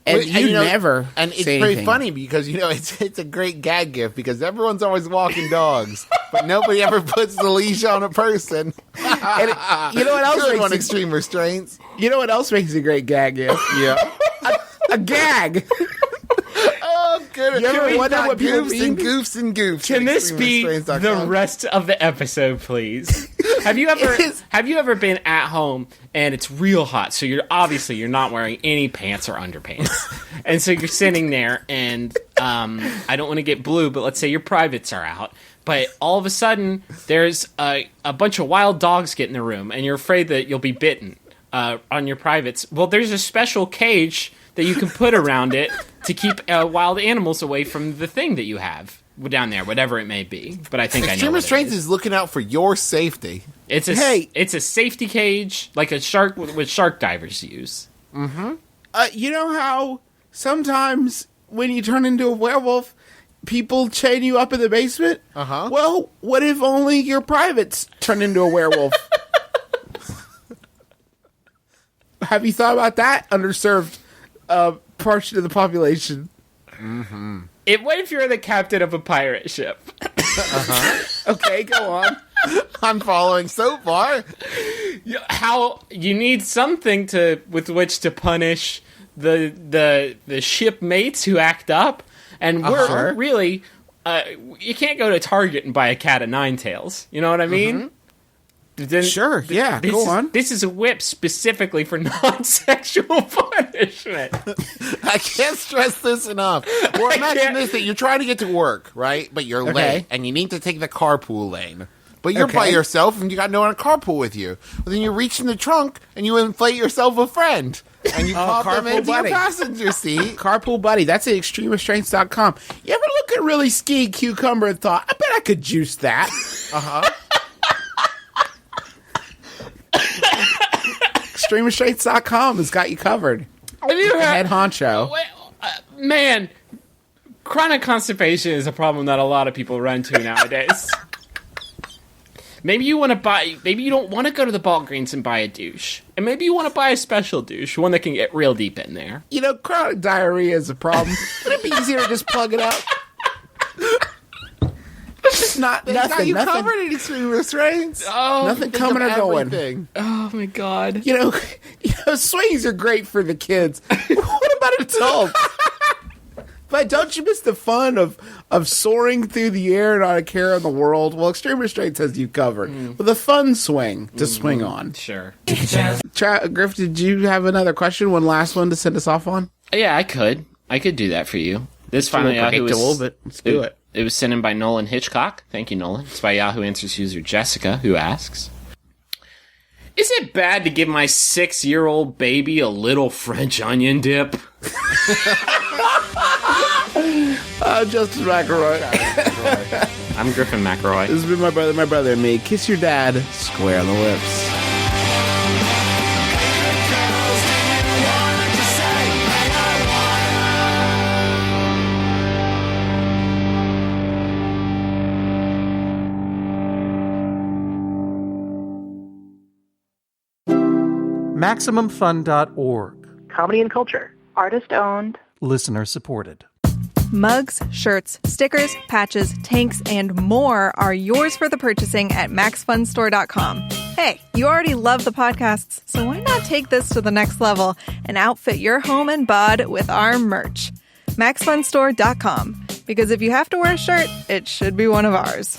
Speaker 6: And never
Speaker 4: And it's
Speaker 6: say
Speaker 4: pretty
Speaker 6: anything.
Speaker 4: funny because, it's a great gag gift because everyone's always walking dogs, but nobody ever puts the leash on a person.
Speaker 6: And you know what else
Speaker 4: Good
Speaker 6: makes
Speaker 4: one,
Speaker 6: it,
Speaker 4: extreme restraints.
Speaker 6: You know what else makes a great gag gift?
Speaker 4: Yeah.
Speaker 6: A gag.
Speaker 4: Oh, good.
Speaker 6: You ever wonder what people
Speaker 4: goofs
Speaker 6: mean?
Speaker 4: and goofs and goofs.
Speaker 5: Can this be the rest of the episode, please? Have you ever been at home and it's real hot, so you're not wearing any pants or underpants, and so you're sitting there, and I don't want to get blue, but let's say your privates are out, but all of a sudden there's a bunch of wild dogs get in the room, and you're afraid that you'll be bitten on your privates. Well, there's a special cage that you can put around it to keep wild animals away from the thing that you have down there, whatever it may be. But I think
Speaker 4: Extreme
Speaker 5: I know.
Speaker 4: Restraints is looking out for your safety.
Speaker 5: It's a safety cage like a shark with shark divers use.
Speaker 6: You know how sometimes when you turn into a werewolf, people chain you up in the basement?
Speaker 4: Uh-huh.
Speaker 6: Well, what if only your privates turn into a werewolf? Have you thought about that? Underserved portion of the population.
Speaker 5: What if you're the captain of a pirate ship?
Speaker 3: Okay, go on.
Speaker 4: I'm following so far.
Speaker 5: How you need something with which to punish the shipmates who act up, and we're really you can't go to Target and buy a cat of nine tails. You know what I mean? Then,
Speaker 3: Sure, yeah, go on.
Speaker 5: This is a whip specifically for non-sexual punishment.
Speaker 4: I can't stress this enough. Or imagine this, that you're trying to get to work, right? But you're late, and you need to take the carpool lane. But you're by yourself, and you got no one to carpool with you. But then you reach in the trunk, and you inflate yourself a friend. And you pop them
Speaker 3: carpool
Speaker 4: into
Speaker 3: buddy.
Speaker 4: your passenger seat.
Speaker 3: Carpool Buddy. That's at extremerestraints.com. You ever look at really ski cucumber and thought, I bet I could juice that? extremerestraints.com has got you covered. Head honcho.
Speaker 5: Man, chronic constipation is a problem that a lot of people run to nowadays. Maybe you don't want to go to the Walgreens and buy a douche. And maybe you want to buy a special douche, one that can get real deep in there.
Speaker 3: You know, chronic diarrhea is a problem. Would it be easier to just plug it up? It's just not
Speaker 4: They got
Speaker 3: nothing.
Speaker 4: you
Speaker 3: Nothing,
Speaker 4: covered in extreme restraints.
Speaker 5: Oh,
Speaker 3: nothing coming or going.
Speaker 4: Everything.
Speaker 5: oh my God.
Speaker 3: You know, swings are great for the kids. What about adults? But don't you miss the fun of soaring through the air, not a care in the world? Well, Extreme Restraints has you covered with a fun swing to swing on.
Speaker 5: Sure.
Speaker 3: Griff, did you have another question? One last one to send us off on?
Speaker 5: Yeah, I could do that for you. This finally Yahoo
Speaker 3: predictable, but let's do it.
Speaker 5: It was sent in by Nolan Hitchcock. Thank you, Nolan. It's by Yahoo Answers user Jessica, who asks, is it bad to give my 6-year-old baby a little French onion dip?
Speaker 3: Justin McElroy.
Speaker 5: I'm Griffin McElroy.
Speaker 3: This has been my brother and me. Kiss your dad square on the lips.
Speaker 8: MaximumFun.org.
Speaker 9: Comedy and culture. Artist owned.
Speaker 8: Listener supported.
Speaker 10: Mugs, shirts, stickers, patches, tanks, and more are yours for the purchasing at MaxFunStore.com. Hey, you already love the podcasts, so why not take this to the next level and outfit your home and bod with our merch? MaxFunStore.com. Because if you have to wear a shirt, it should be one of ours.